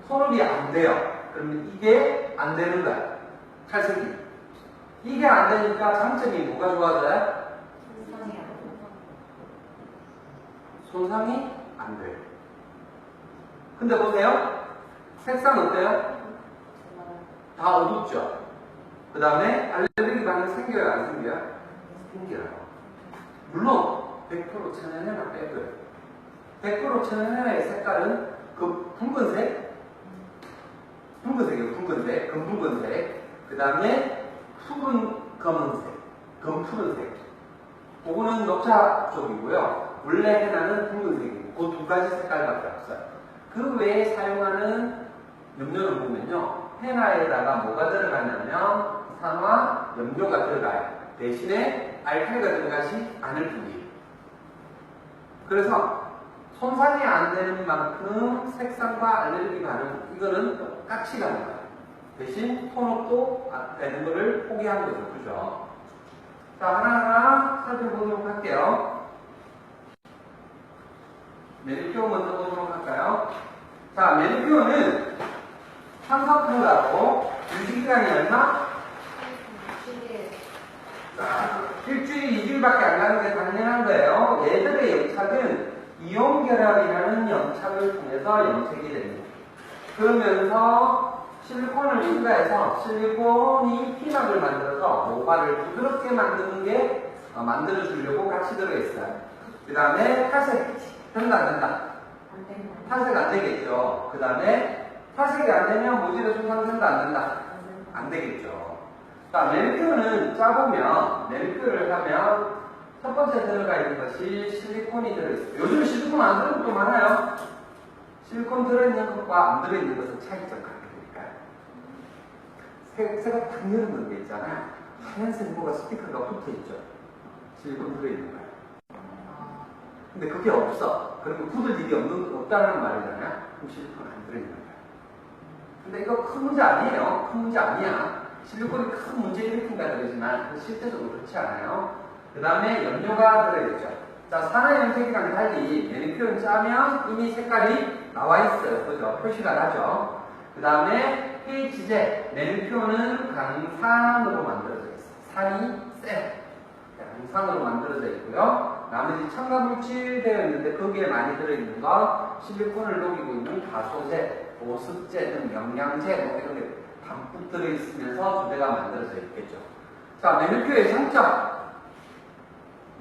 톤업이 안 돼요. 그러면 이게 안 되는 거야. 탈색이. 이게 안 되니까 장점이 뭐가 좋아져요? 손상이 안 돼요. 근데 보세요. 색상 어때요? 다 어둡죠? 그 다음에 알레르기 반응 생겨요? 안 생겨요? 생겨요. 물론 100% 천연해나 빼고요. 100% 천연해나의 색깔은 그 붉은색, 붉은색이에요. 붉은색, 금붉은색. 그 다음에 푸른 검은색, 검푸른색. 그거는 녹차 쪽이고요. 원래 헤나는 붉은색이고 그 두 가지 색깔밖에 없어요. 그 외에 사용하는 염료를 보면요. 헤나에다가 뭐가 들어가냐면 산화 염료가 들어가요. 대신에 알칼리가 들어가지 않을 뿐이에요. 그래서 손상이 안 되는 만큼 색상과 알레르기 반응 이거는 똑같이 가는 거예요. 대신 톤업도 되는 거를 포기한 거죠. 그죠? 자, 하나하나 살펴보도록 할게요. 매니큐어 먼저 보도록 할까요? 자, 매니큐어는 산성표라고 유지기간이 얼마? 일주일, 2주일밖에 안 가는 게 당연한 거예요. 얘들의 염착은 이온결합이라는 염착을 통해서 염색이 됩니다. 그러면서 실리콘을 추가해서 실리콘이 피막을 만들어서 모발을 부드럽게 만드는 게 만들어주려고 같이 들어있어요. 그 다음에 탈색 된다 안 된다? 안 된다. 탈색 안 되겠죠. 그 다음에 탈색이 안 되면 모질에 손상된다 안 된다? 안 되겠죠. 자, 매니큐어는 짜보면 매니큐어를 하면 첫 번째 들어가 있는 것이 실리콘이 들어있어요. 요즘 실리콘 안 들어있는 것도 많아요. 실리콘 들어있는 것과 안 들어있는 것은 차이점 같으니까요. 색가 탁 열은 게 있잖아요. 하얀색 뭐가 스티커가 붙어있죠. 실리콘 들어있는 거예요. 근데 그게 없어. 그러면 굳을 일이 없다는 말이잖아요. 그럼 실리콘 안 들어있는 거예요. 근데 이거 큰 문제 아니에요. 큰 문제 아니야. 실리콘이 큰 문제 일으킨다 그러지만 실제적으로 그렇지 않아요. 그 다음에 염료가 들어있죠. 자, 산화염색이랑 달리 매니큐어는 짜면 이미 색깔이 나와 있어요. 그죠? 표시가 나죠. 그 다음에 pH제, 매니큐어는 강산으로 만들어져 있어요. 산이 세요. 강산으로 만들어져 있고요. 나머지 첨가물질 되어 있는데 거기에 많이 들어있는 거 실리콘을 녹이고 있는 가소제, 보습제 등 영양제 뭐 이런 게 담뿍 들어있으면서 두 개가 만들어져 있겠죠. 자, 매니큐어의 장점.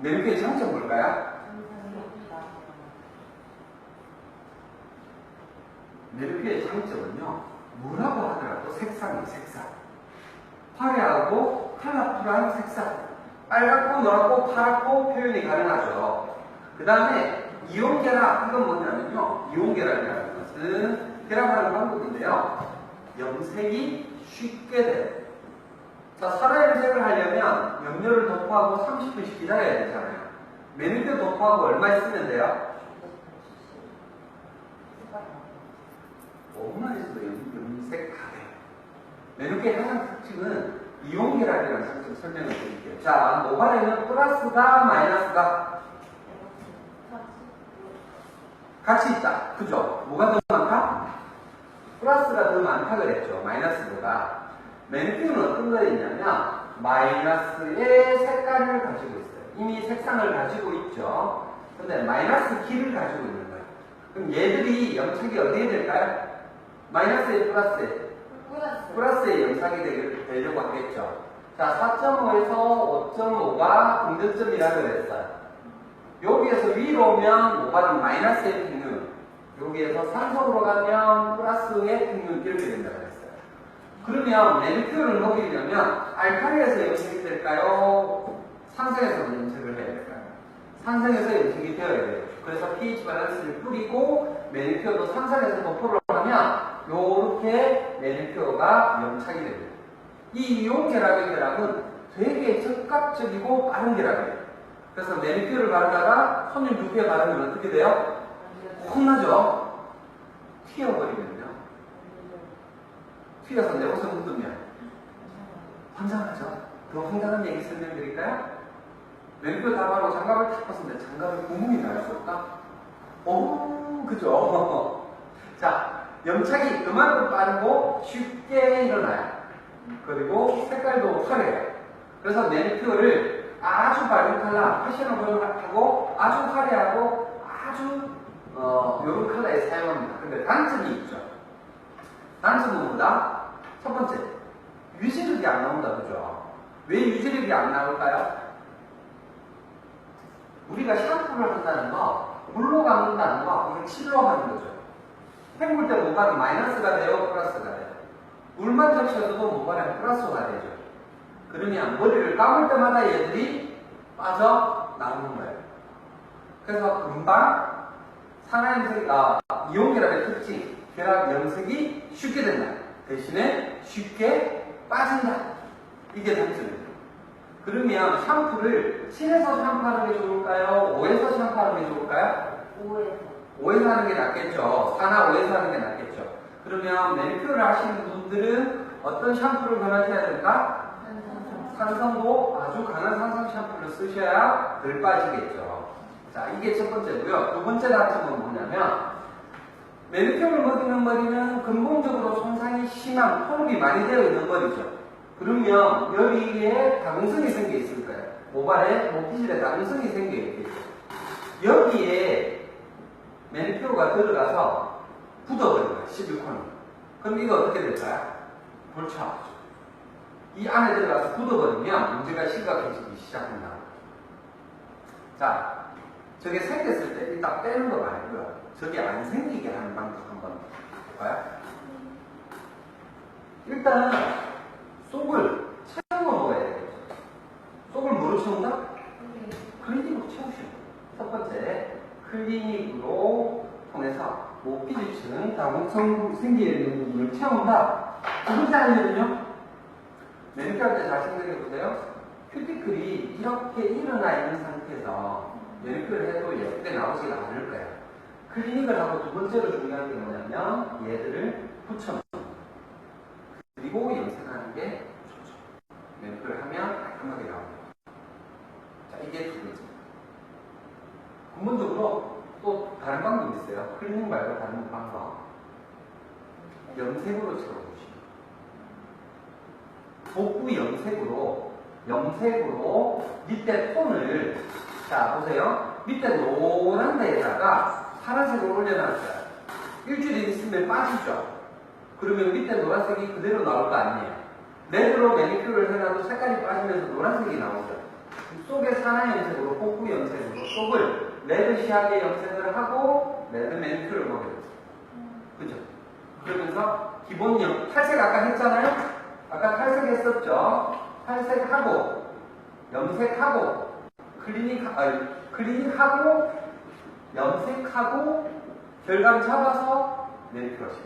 매니큐어의 장점 뭘까요? 매니큐어의 장점은요, 뭐라고 하더라도 색상이 색상. 화려하고 컬러풀한 색상. 빨갛고 노랗고 파랗고 표현이 가능하죠. 그 다음에 이온결합, 이건 뭐냐면요, 이온결합이라는 것은 결합하는 방법인데요, 염색이 쉽게 돼요. 자, 산화염색을 하려면 염료를 도포하고 30분씩 기다려야 되잖아요. 매니큐어 도포하고 얼마 있으면 돼요? 5분만 있어도 염색 다 돼요. 매니큐어의 가장 특징은 이온결합이라는 장점 설명을 드릴게요. 자, 모발에는 플러스가 마이너스가 같이 있다. 그죠? 뭐가 더 많다? 플러스가 더 많다 그랬죠. 마이너스보다. 매니큐어는 어떤 거 있냐면 마이너스의 색깔을 가지고 있어요. 이미 색상을 가지고 있죠. 근데 마이너스 키를 가지고 있는 거예요. 그럼 얘들이 염색이 어디에 될까요? 마이너스에 플러스에? 플러스에 염색이 되려고 하겠죠. 자, 4.5에서 5.5가 공전점이라고 그랬어요. 여기에서 위로 오면 모발은 마이너스의 평균, 여기에서 상속으로 가면 플러스의 평균 이렇게 된다고 했어요. 그러면 매니큐어를 먹이려면 알칼리에서 염색이 될까요? 산성에서 염색을 해야 될까요? 산성에서 염색이 되어야 돼요. 그래서 pH 밸런스를 뿌리고 매니큐어도 산성에서 도포를 하면 요렇게 매니큐어가 염착이 됩니다. 이 이온 결합의 결합은 되게 즉각적이고 빠른 결합이에요. 그래서 매니큐어를 바르다가 손님 두피에 바르면 어떻게 돼요? 혼나죠? 튀어버리면요. 튀어서 내 옷을 묻으면 환장하죠? 더 황당한 얘기 설명드릴까요? 매니큐어 다 바르고 장갑을 탁 벗었는데 장갑에 구멍이 날 수 없다? 그죠? 자, 염착이 그만큼 빠르고 쉽게 일어나요. 그리고 색깔도 화려해요. 그래서 매니큐어를 아주 밝은 컬러, 패셔너블하고 아주 화려하고 아주 이런 컬러에 사용합니다. 근데 단점이 있죠. 단점은 뭐다? 첫 번째, 유지력이 안 나온다, 그죠? 왜 유지력이 안 나올까요? 우리가 샴푸를 한다는 거, 물로 감는다는 거, 이건 치료로 하는 거죠. 헹굴 때 모발은 마이너스가 돼요, 플러스가 돼요. 물만 적셔도 모발은 플러스가 되죠. 그러면 머리를 감을 때마다 얘들이 빠져나오는 거예요. 그래서 금방 이온 결합의 특징, 결합 염색이 쉽게 된다. 대신에 쉽게 빠진다. 이게 단점이에요. 그러면 샴푸를 7에서 샴푸하는 게 좋을까요? 5에서 샴푸하는 게 좋을까요? 5에서 하는 게 낫겠죠. 4나 5에서 하는 게 낫겠죠. 그러면 매니큐어를 하시는 분들은 어떤 샴푸를 권하셔야 될까? 산성도 아주 강한 산성 샴푸를 쓰셔야 덜 빠지겠죠. 자, 이게 첫 번째고요. 두 번째 단점은 뭐냐면 매니큐어를 먹이는 머리는 근본적으로 손상이 심한 톤업이 많이 되어 있는 머리죠. 그러면 여기에 가공성이 생겨 있을 거예요. 모발에, 모피실에 가공성이 생겨 있겠죠. 여기에 매니큐어가 들어가서 굳어버려요. 실리콘이. 그럼 이거 어떻게 될까요? 골치 아프죠. 이 안에 들어가서 굳어버리면 문제가 심각해지기 시작한다. 자, 저게 생겼을 때 일단 빼는 거 말고요. 저게 안 생기게 하는 방법 한번 볼까요? 일단 속을 채워 먹어야 되겠죠. 속을 뭐로 채운다? 클리닉으로 채우셔야 돼요. 첫 번째, 클리닉으로 통해서 모피지층, 가공성 생기에 있는 부분을 채운다. 두 번째 하면은요, 매니큐어 할 때 잘 생각해 보세요. 큐티클이 이렇게 일어나 있는 상태에서 매니큐어를 해도 예쁘게 나오지가 않을 거예요. 클리닉을 하고 두 번째로 중요한 게 뭐냐면 얘들을 붙여놓는 거예요. 그리고 염색하는 게 좋죠. 매니큐어를 하면 깔끔하게 나옵니다. 자, 이게 두 번째. 근본적으로 또 다른 방법이 있어요. 클리닉 말고 다른 방법. 염색으로 채워주시면. 복부 염색으로 밑에 톤을, 자, 보세요. 밑에 노란 데에다가 파란색을 올려놨어요. 일주일 있으면 빠지죠. 그러면 밑에 노란색이 그대로 나올 거 아니에요. 레드로 매니큐어를 해놔도 색깔이 빠지면서 노란색이 나오죠. 속에 산화 염색으로, 복부 염색으로 속을 레드 시하게 염색을 하고 레드 매니큐어를 먹여요. 그죠? 그러면서 기본 탈색 아까 했잖아요? 아까 탈색했었죠? 탈색하고 염색하고 클리닉하고 염색하고 결감 잡아서 매니큐어 하시고.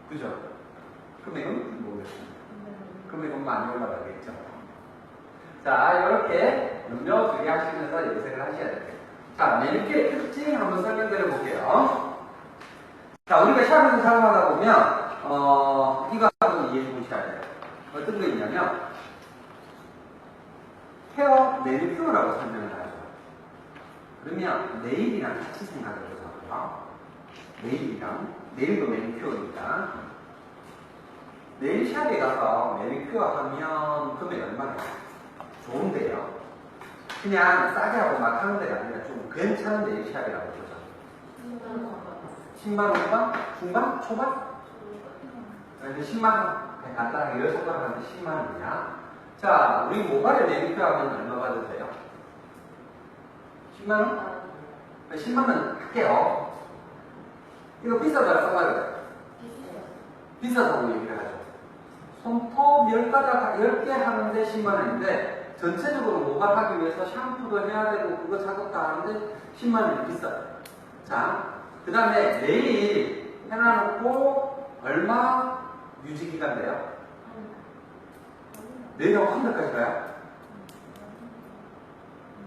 그죠? 금액은 모르겠습니다. 금액은 많이 올라가겠죠. 자, 이렇게 염료 주의하시면서 염색을 하셔야 돼요. 자, 매니큐어의 특징 한번 설명드려 볼게요. 자, 우리가 샵에서 사용하다 보면 이거 한번 이해해 보셔야 돼요. 어떤 거 있냐면 헤어 매니큐어라고 설명을 하죠. 그러면 네일이랑 같이 생각을 해보자고요. 네일도 매니큐어니까 네일샵에 가서 매니큐어 하면 금액이 얼마나 좋은데요. 그냥 싸게 하고 막 하는 데가 아니라 좀 괜찮은 네일샵이라고 보죠. 10만 원과 중반? 초반? 10만 원. 간단하게 10손가락 하면 10만 원이야. 자, 우리 모발에 매니큐어 하면 얼마 받으세요? 돼요? 10만 원? 10만 원 할게요. 이거 비싸다, 싸다요? 비싸다고 얘기를 하죠. 손톱 10개 하는데 10만 원인데 전체적으로 모발 하기 위해서 샴푸도 해야 되고 그거 작업 다 하는데 10만 원이 비싸요. 자, 그 다음에 네일 해놔놓고 얼마 유지기간 돼요? 내일하고 한 달까지 가요?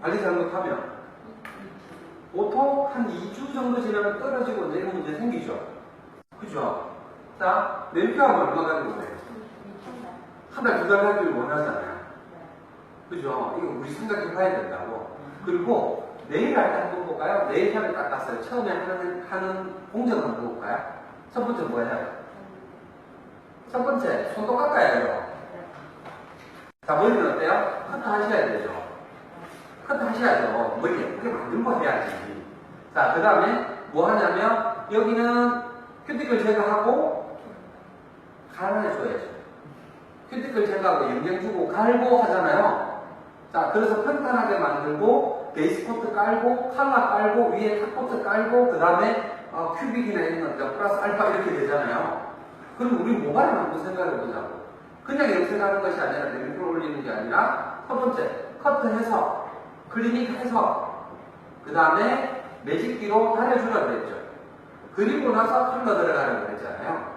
관리 잘못하면 보통 한 2주 정도 지나면 떨어지고 내일 문제 생기죠. 그죠? 자, 내일표하면 얼마 가는 거예요? 한 달, 두 달 하기를 원하잖아요. 그죠? 이거 우리 생각해 봐야 된다고. 그리고 내일 할 때 한번 볼까요? 내일 편을 닦았어요. 처음에 하는 공정 한번 볼까요? 첫 번째 뭐예요? 첫 번째, 손도 깎아야 돼요. 자, 머리는 어때요? 커트 하셔야 되죠. 커트 하셔야죠. 머리 예쁘게 만들고 해야지. 자, 그 다음에 뭐 하냐면, 여기는 큐티클 제거하고, 갈아줘야죠. 큐티클 제거하고 영양 주고 갈고 하잖아요. 자, 그래서 평탄하게 만들고, 베이스 코트 깔고, 칼라 깔고, 위에 탑코트 깔고, 그 다음에 큐빅이나 이런 거 플러스 알파 이렇게 되잖아요. 그럼 우리 모발을 한번 생각해 보자고. 그냥 염색하는 것이 아니라 내리를 올리는 게 아니라 첫 번째 커트해서 클리닉해서 그 다음에 매직기로 다려주라 그랬죠. 그리고 나서 컬러 들어가라고 그랬잖아요.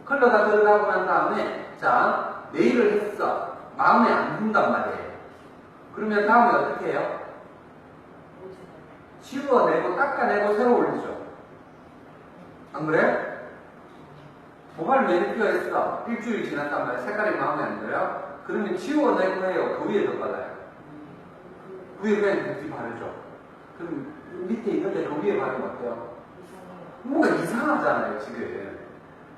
컬러가 들어가고 난 다음에 자 네일을 했어. 마음에 안 든단 말이에요. 그러면 다음에 어떻게 해요? 지워내고 닦아내고 새로 올리죠. 안 그래? 모발 매니큐어 했어. 일주일 지났단 말이야. 색깔이 마음에 안 들어요? 그러면 지워내고 해요. 그 위에 더 발라요. 그 위에 그냥 뷰티 바르죠. 그럼 밑에 있는데 그 위에 바르면 어때요? 뭔가 이상하잖아요, 지금.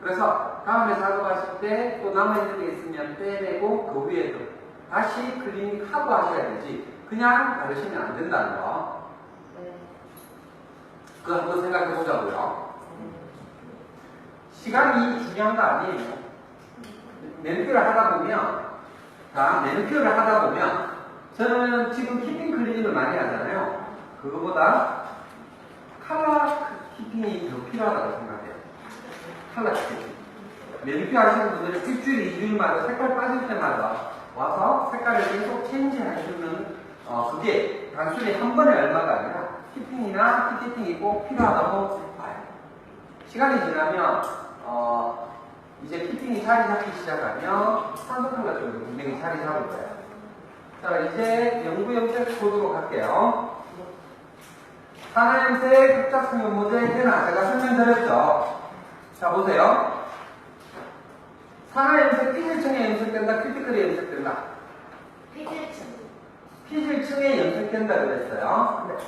그래서 다음에 작업하실 때 또 남아있는 게 있으면 빼내고 그 위에 또 다시 클리닉 하고 하셔야 되지. 그냥 바르시면 안 된다는 거. 그거 한번 생각해 보자고요. 시간이 중요한 거 아니에요. 매니큐어를 하다 보면, 매니큐어를 하다 보면, 저는 지금 키핑 클리닉을 많이 하잖아요. 그거보다 컬러 키핑이 더 필요하다고 생각해요. 컬러 키핑. 매니큐어 하시는 분들은 일주일, 2주일마다 색깔 빠질 때마다 와서 색깔을 계속 체인지 해주는, 그게 단순히 한 번에 얼마가 아니라 키핑이나 티켓팅이 꼭 필요하다고 봐요. 시간이 지나면, 이제 피팅이 자리 잡기 시작하면 산소칼라 쪽으로 분명히 자리 잡을 거예요. 자, 이제 연구 염색 보도록 할게요. 산화 염색, 흑작성 연모제, 해나 제가 설명드렸죠. 자, 보세요. 산화 염색, 피질층에 염색된다, 큐티클에 염색된다. 피질층에 염색된다 그랬어요. 네.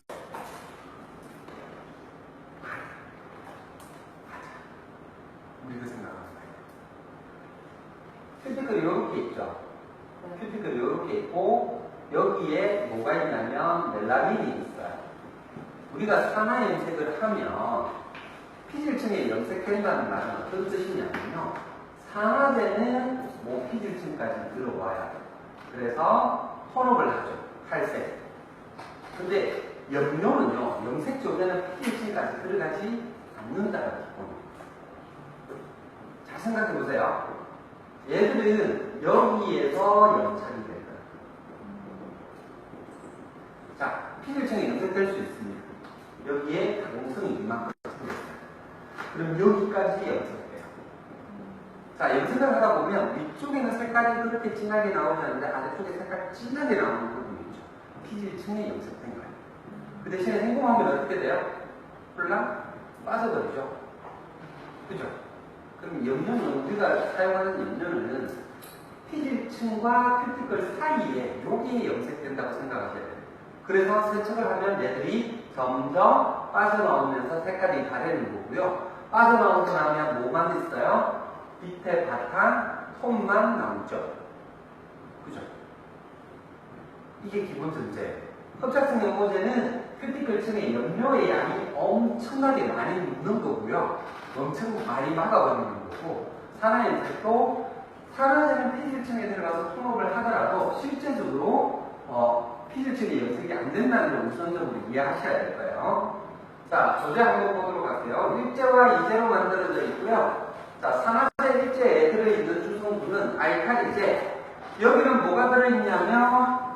우리도 생각합니다. 큐티클이 이렇게 있죠. 큐티클이 이렇게 있고 여기에 뭐가 있냐면 멜라닌이 있어요. 우리가 산화 염색을 하면 피질층에 염색된다는 말은 어떤 뜻이냐면요. 산화제는 모피질층까지 들어와야 돼요. 그래서 톤업을 하죠. 탈색. 근데 염료는요. 염색조제는 피질층까지 들어가지 않는다는 기본입니다. 잘 생각해보세요. 얘들은 여기에서 염착이 될 거예요. 자, 피질층이 염색될 수 있습니다. 여기에 가공성이 이만큼 생겼어요. 그럼 여기까지 염색돼요. 자, 염색을 하다 보면 위쪽에는 색깔이 그렇게 진하게 나오지 않는데 아래쪽에 색깔이 진하게 나오는 부분이 있죠. 피질층이 염색된 거예요. 그 대신에 행동하면 어떻게 돼요? 홀랑 빠져버리죠. 그죠? 그럼 염료는 우리가 사용하는 염료는 피질층과 큐티클 사이에 여기에 염색된다고 생각하셔야 돼요. 그래서 세척을 하면 얘들이 점점 빠져나오면서 색깔이 바래는 거고요. 빠져나오고 나면 뭐만 있어요? 밑에 바탕, 톤만 남죠. 그죠? 이게 기본 전제예요. 흡착성 연모제는 큐티클층에 염료의 양이 엄청나게 많이 묻는 거고요. 엄청 많이 막아버리는 거고, 산화 염색도 산화제는 피질층에 들어가서 톤업을 하더라도 실제적으로 피질층에 염색이 안 된다는 걸 우선적으로 이해하셔야 될 거예요. 자, 조제 한번 보도록 할게요. 일제와 이제로 만들어져 있고요. 자, 산화제 일제에 들어있는 주성분은 알칼리제. 여기는 뭐가 들어있냐면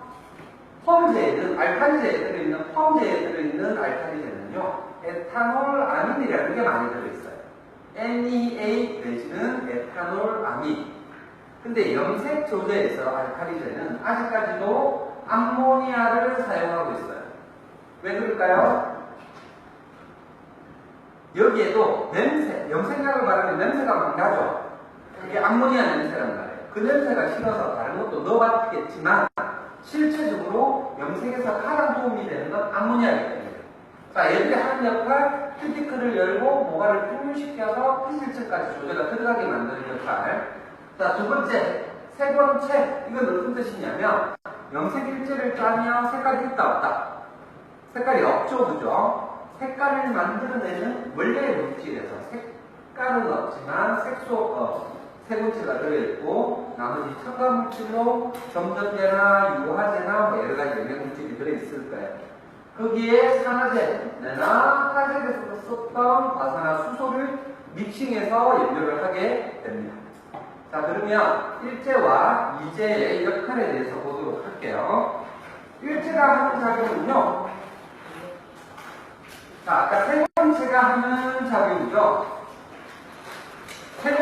펌제에는 알칼리제에 들어있는 펌제에 들어있는 알칼리제는요. 에탄올 아민이라는 게 많이 들어있어요. NEA 내지는 에탄올 아민. 근데 염색 조제에서 알칼리제는 아직까지도 암모니아를 사용하고 있어요. 왜 그럴까요? 여기에도 냄새, 염색약을 바르면 냄새가 막 나죠? 그게 암모니아 냄새란 말이에요. 그 냄새가 싫어서 다른 것도 넣어봤겠지만 실제적으로 염색에서 가장 도움이 되는 건 암모니아이기 때문에. 자, 얘들이 하는 역할, 큐티클을 열고 모발을 분류시켜서 피질층까지 조제가 들어가게 만드는 역할. 자, 두 번째, 세 번째, 이건 무슨 뜻이냐면 염색 일제를 짜면 색깔이 있다 없다? 색깔이 없죠, 그죠? 색깔을 만들어내는 원래의 물질에서 색깔은 없지만 색소체가 들어있고 나머지 첨가물질로 점전제나 유화제나 뭐 여러가지 영양물질이 들어있을 거예요. 거기에 산화제나 화재에서 썼던 과산화 수소를 믹싱해서 연료를 하게 됩니다. 자, 그러면 일제와 이제의 역할에 대해서 보도록 할게요. 일제가 하는 작용은요. 자, 아까 세 번째가 하는 작용이죠. 세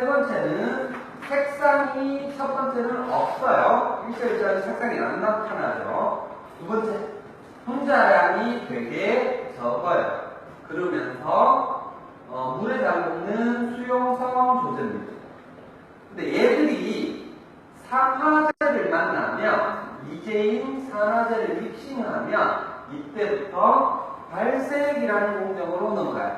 번째는 색상이 첫 번째는 없어요. 일제일제는 색상이 안 나타나죠. 두 번째, 분자량이 되게 적어요. 그러면서 물에 잠그는 수용성 조제입니다. 근데 얘들이 산화제를 만나면 이제인 산화제를 믹싱하면 이때부터 발색이라는 공정으로 넘어가요.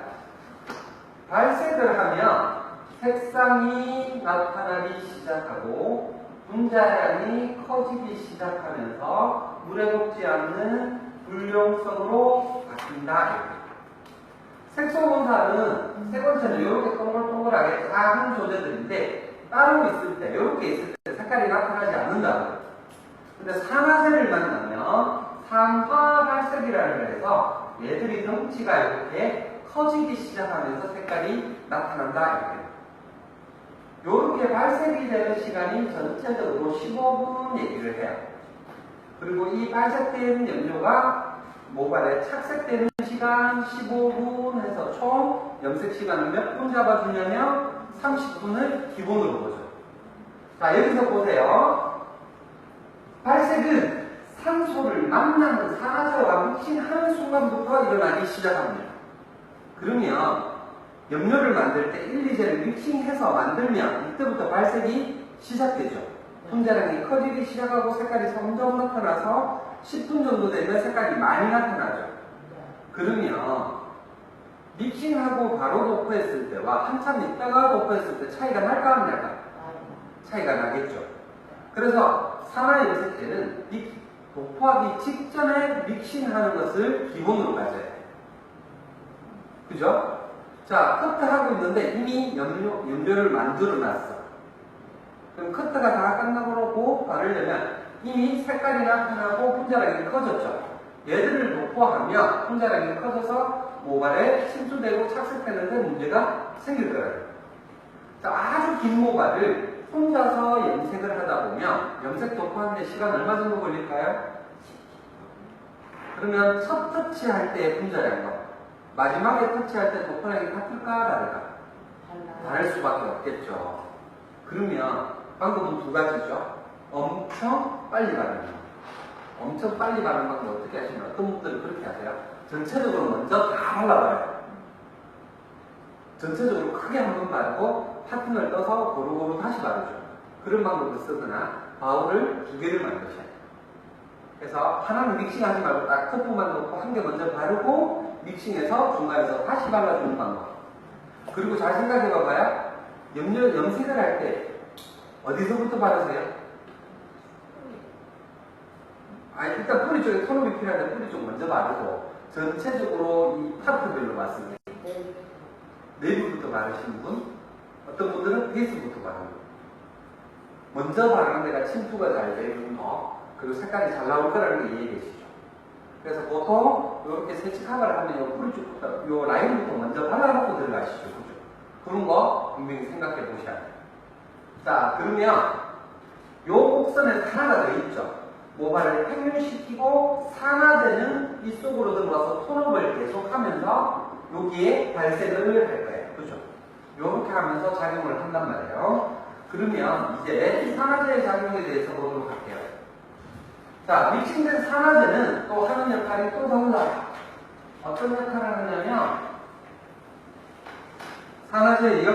발색을 하면 색상이 나타나기 시작하고 분자량이 커지기 시작하면서 물에 녹지 않는 불용성으로 바뀐다. 색소분사는 세 번째는 이렇게 동글동글하게 작은 조제들인데 따로 있을 때, 이렇게 있을 때 색깔이 나타나지 않는다고요. 근데 산화제를 만나면 산화발색이라는 걸 해서 얘들이 덩치가 이렇게 커지기 시작하면서 색깔이 나타난다. 이렇게 발색이 되는 시간이 전체적으로 15분 얘기를 해요. 그리고 이 발색된 염료가 모발에 착색되는 시간 15분 해서 총 염색 시간을 몇 분 잡아주냐면 30분을 기본으로 보죠. 자, 여기서 보세요. 발색은 산소를 만나는 산화제와 믹싱하는 순간부터 일어나기 시작합니다. 그러면 염료를 만들 때 1, 2제를 믹싱해서 만들면 이때부터 발색이 시작되죠. 분자량이 커지기 시작하고 색깔이 점점 나타나서 10분 정도 되면 색깔이 많이 나타나죠. 그러면 믹싱하고 바로 도포했을 때와 한참 있다가 도포했을 때 차이가 날까 안 날까? 차이가 나겠죠. 그래서 산화 염색 때는 도포하기 직전에 믹싱하는 것을 기본으로 가져야 돼요. 그죠? 자, 커트하고 있는데 이미 염료를 만들어 놨어. 그럼 커트가 다 끝나고 바르려면 이미 색깔이 나타나고 분자량이 커졌죠. 얘들을 도포하면 분자량이 커져서 모발에 침투되고 착색되는데 문제가 생길 거예요. 자, 아주 긴 모발을 혼자서 염색을 하다 보면 염색 도포하는데 시간 얼마 정도 걸릴까요? 그러면 첫 터치할 때의 분자량과 마지막에 터치할 때 도포량이 같을까 다를까? 다를 수밖에 없겠죠. 그러면 방법은 두 가지죠. 엄청 빨리 바르는 거. 엄청 빨리 바르는 방법 어떻게 하시면 어떤 분들은 그렇게 하세요. 전체적으로 먼저 다 발라봐요. 전체적으로 크게 한번 바르고 파트너를 떠서 고루고루 다시 바르죠. 그런 방법을 쓰거나 바울을 두 개를 만드셔야 돼요. 그래서 하나는 믹싱하지 말고 딱 커프만 넣고 한 개 먼저 바르고 믹싱해서 중간에서 다시 발라주는 방법. 그리고 잘 생각해 봐봐요. 염색을 할 때 어디서부터 바르세요? 일단 뿌리 쪽에 톤업이 필요한데 뿌리 쪽 먼저 바르고 전체적으로 이 파트별로 봤을 때 내부부터 바르시는 분, 어떤 분들은 베이스부터 바르는 분. 먼저 바르는 데가 침투가 잘 되는 거, 그리고 색깔이 잘 나올 거라는 게 이해해 계시죠? 그래서 보통 이렇게 세치카바를 하면 요 뿌리 쪽부터, 요 라인부터 먼저 발라놓고 들어가시죠. 그죠? 그런 거 분명히 생각해 보셔야 돼요. 자, 그러면 요 곡선에 하나가 더 있죠. 모발을 평균시키고 산화되는 이 속으로 들어와서 톤업을 계속하면서 여기에 발색을 할 거예요. 그죠? 요렇게 하면서 작용을 한단 말이에요. 그러면 이제 산화제의 작용에 대해서 보도록 할게요. 자, 믹싱된 산화제는 또 하는 역할이 또 달라요. 어떤 역할을 하냐면, 산화제의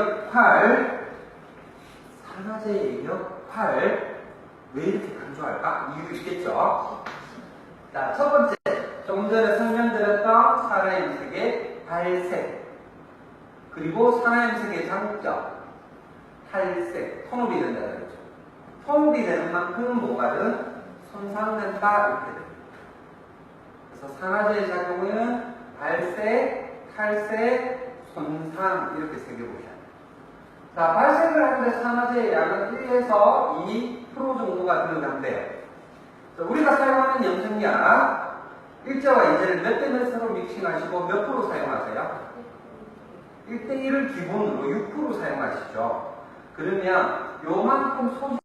역할, 왜 이렇게 강조할까? 이유 있겠죠? 자, 첫 번째, 조금 전에 설명드렸던 산화염색의 발색, 그리고 산화염색의 장점, 탈색, 통합이 된다는 거죠. 통합이 되는 만큼 뭐가든 손상된다 이렇게 됩니다. 그래서 산화제의 작용은 발색, 탈색, 손상 이렇게 새겨보셔야 돼요. 자, 발색을 하는데 산화제의 양은 1에서 2% 정도가 들어간대요. 자, 우리가 사용하는 염색약 일제와 이제를 몇 대 몇으로 믹싱하시고 몇 프로 사용하세요? 1대1을 기본으로 6% 사용하시죠. 그러면 요만큼 소지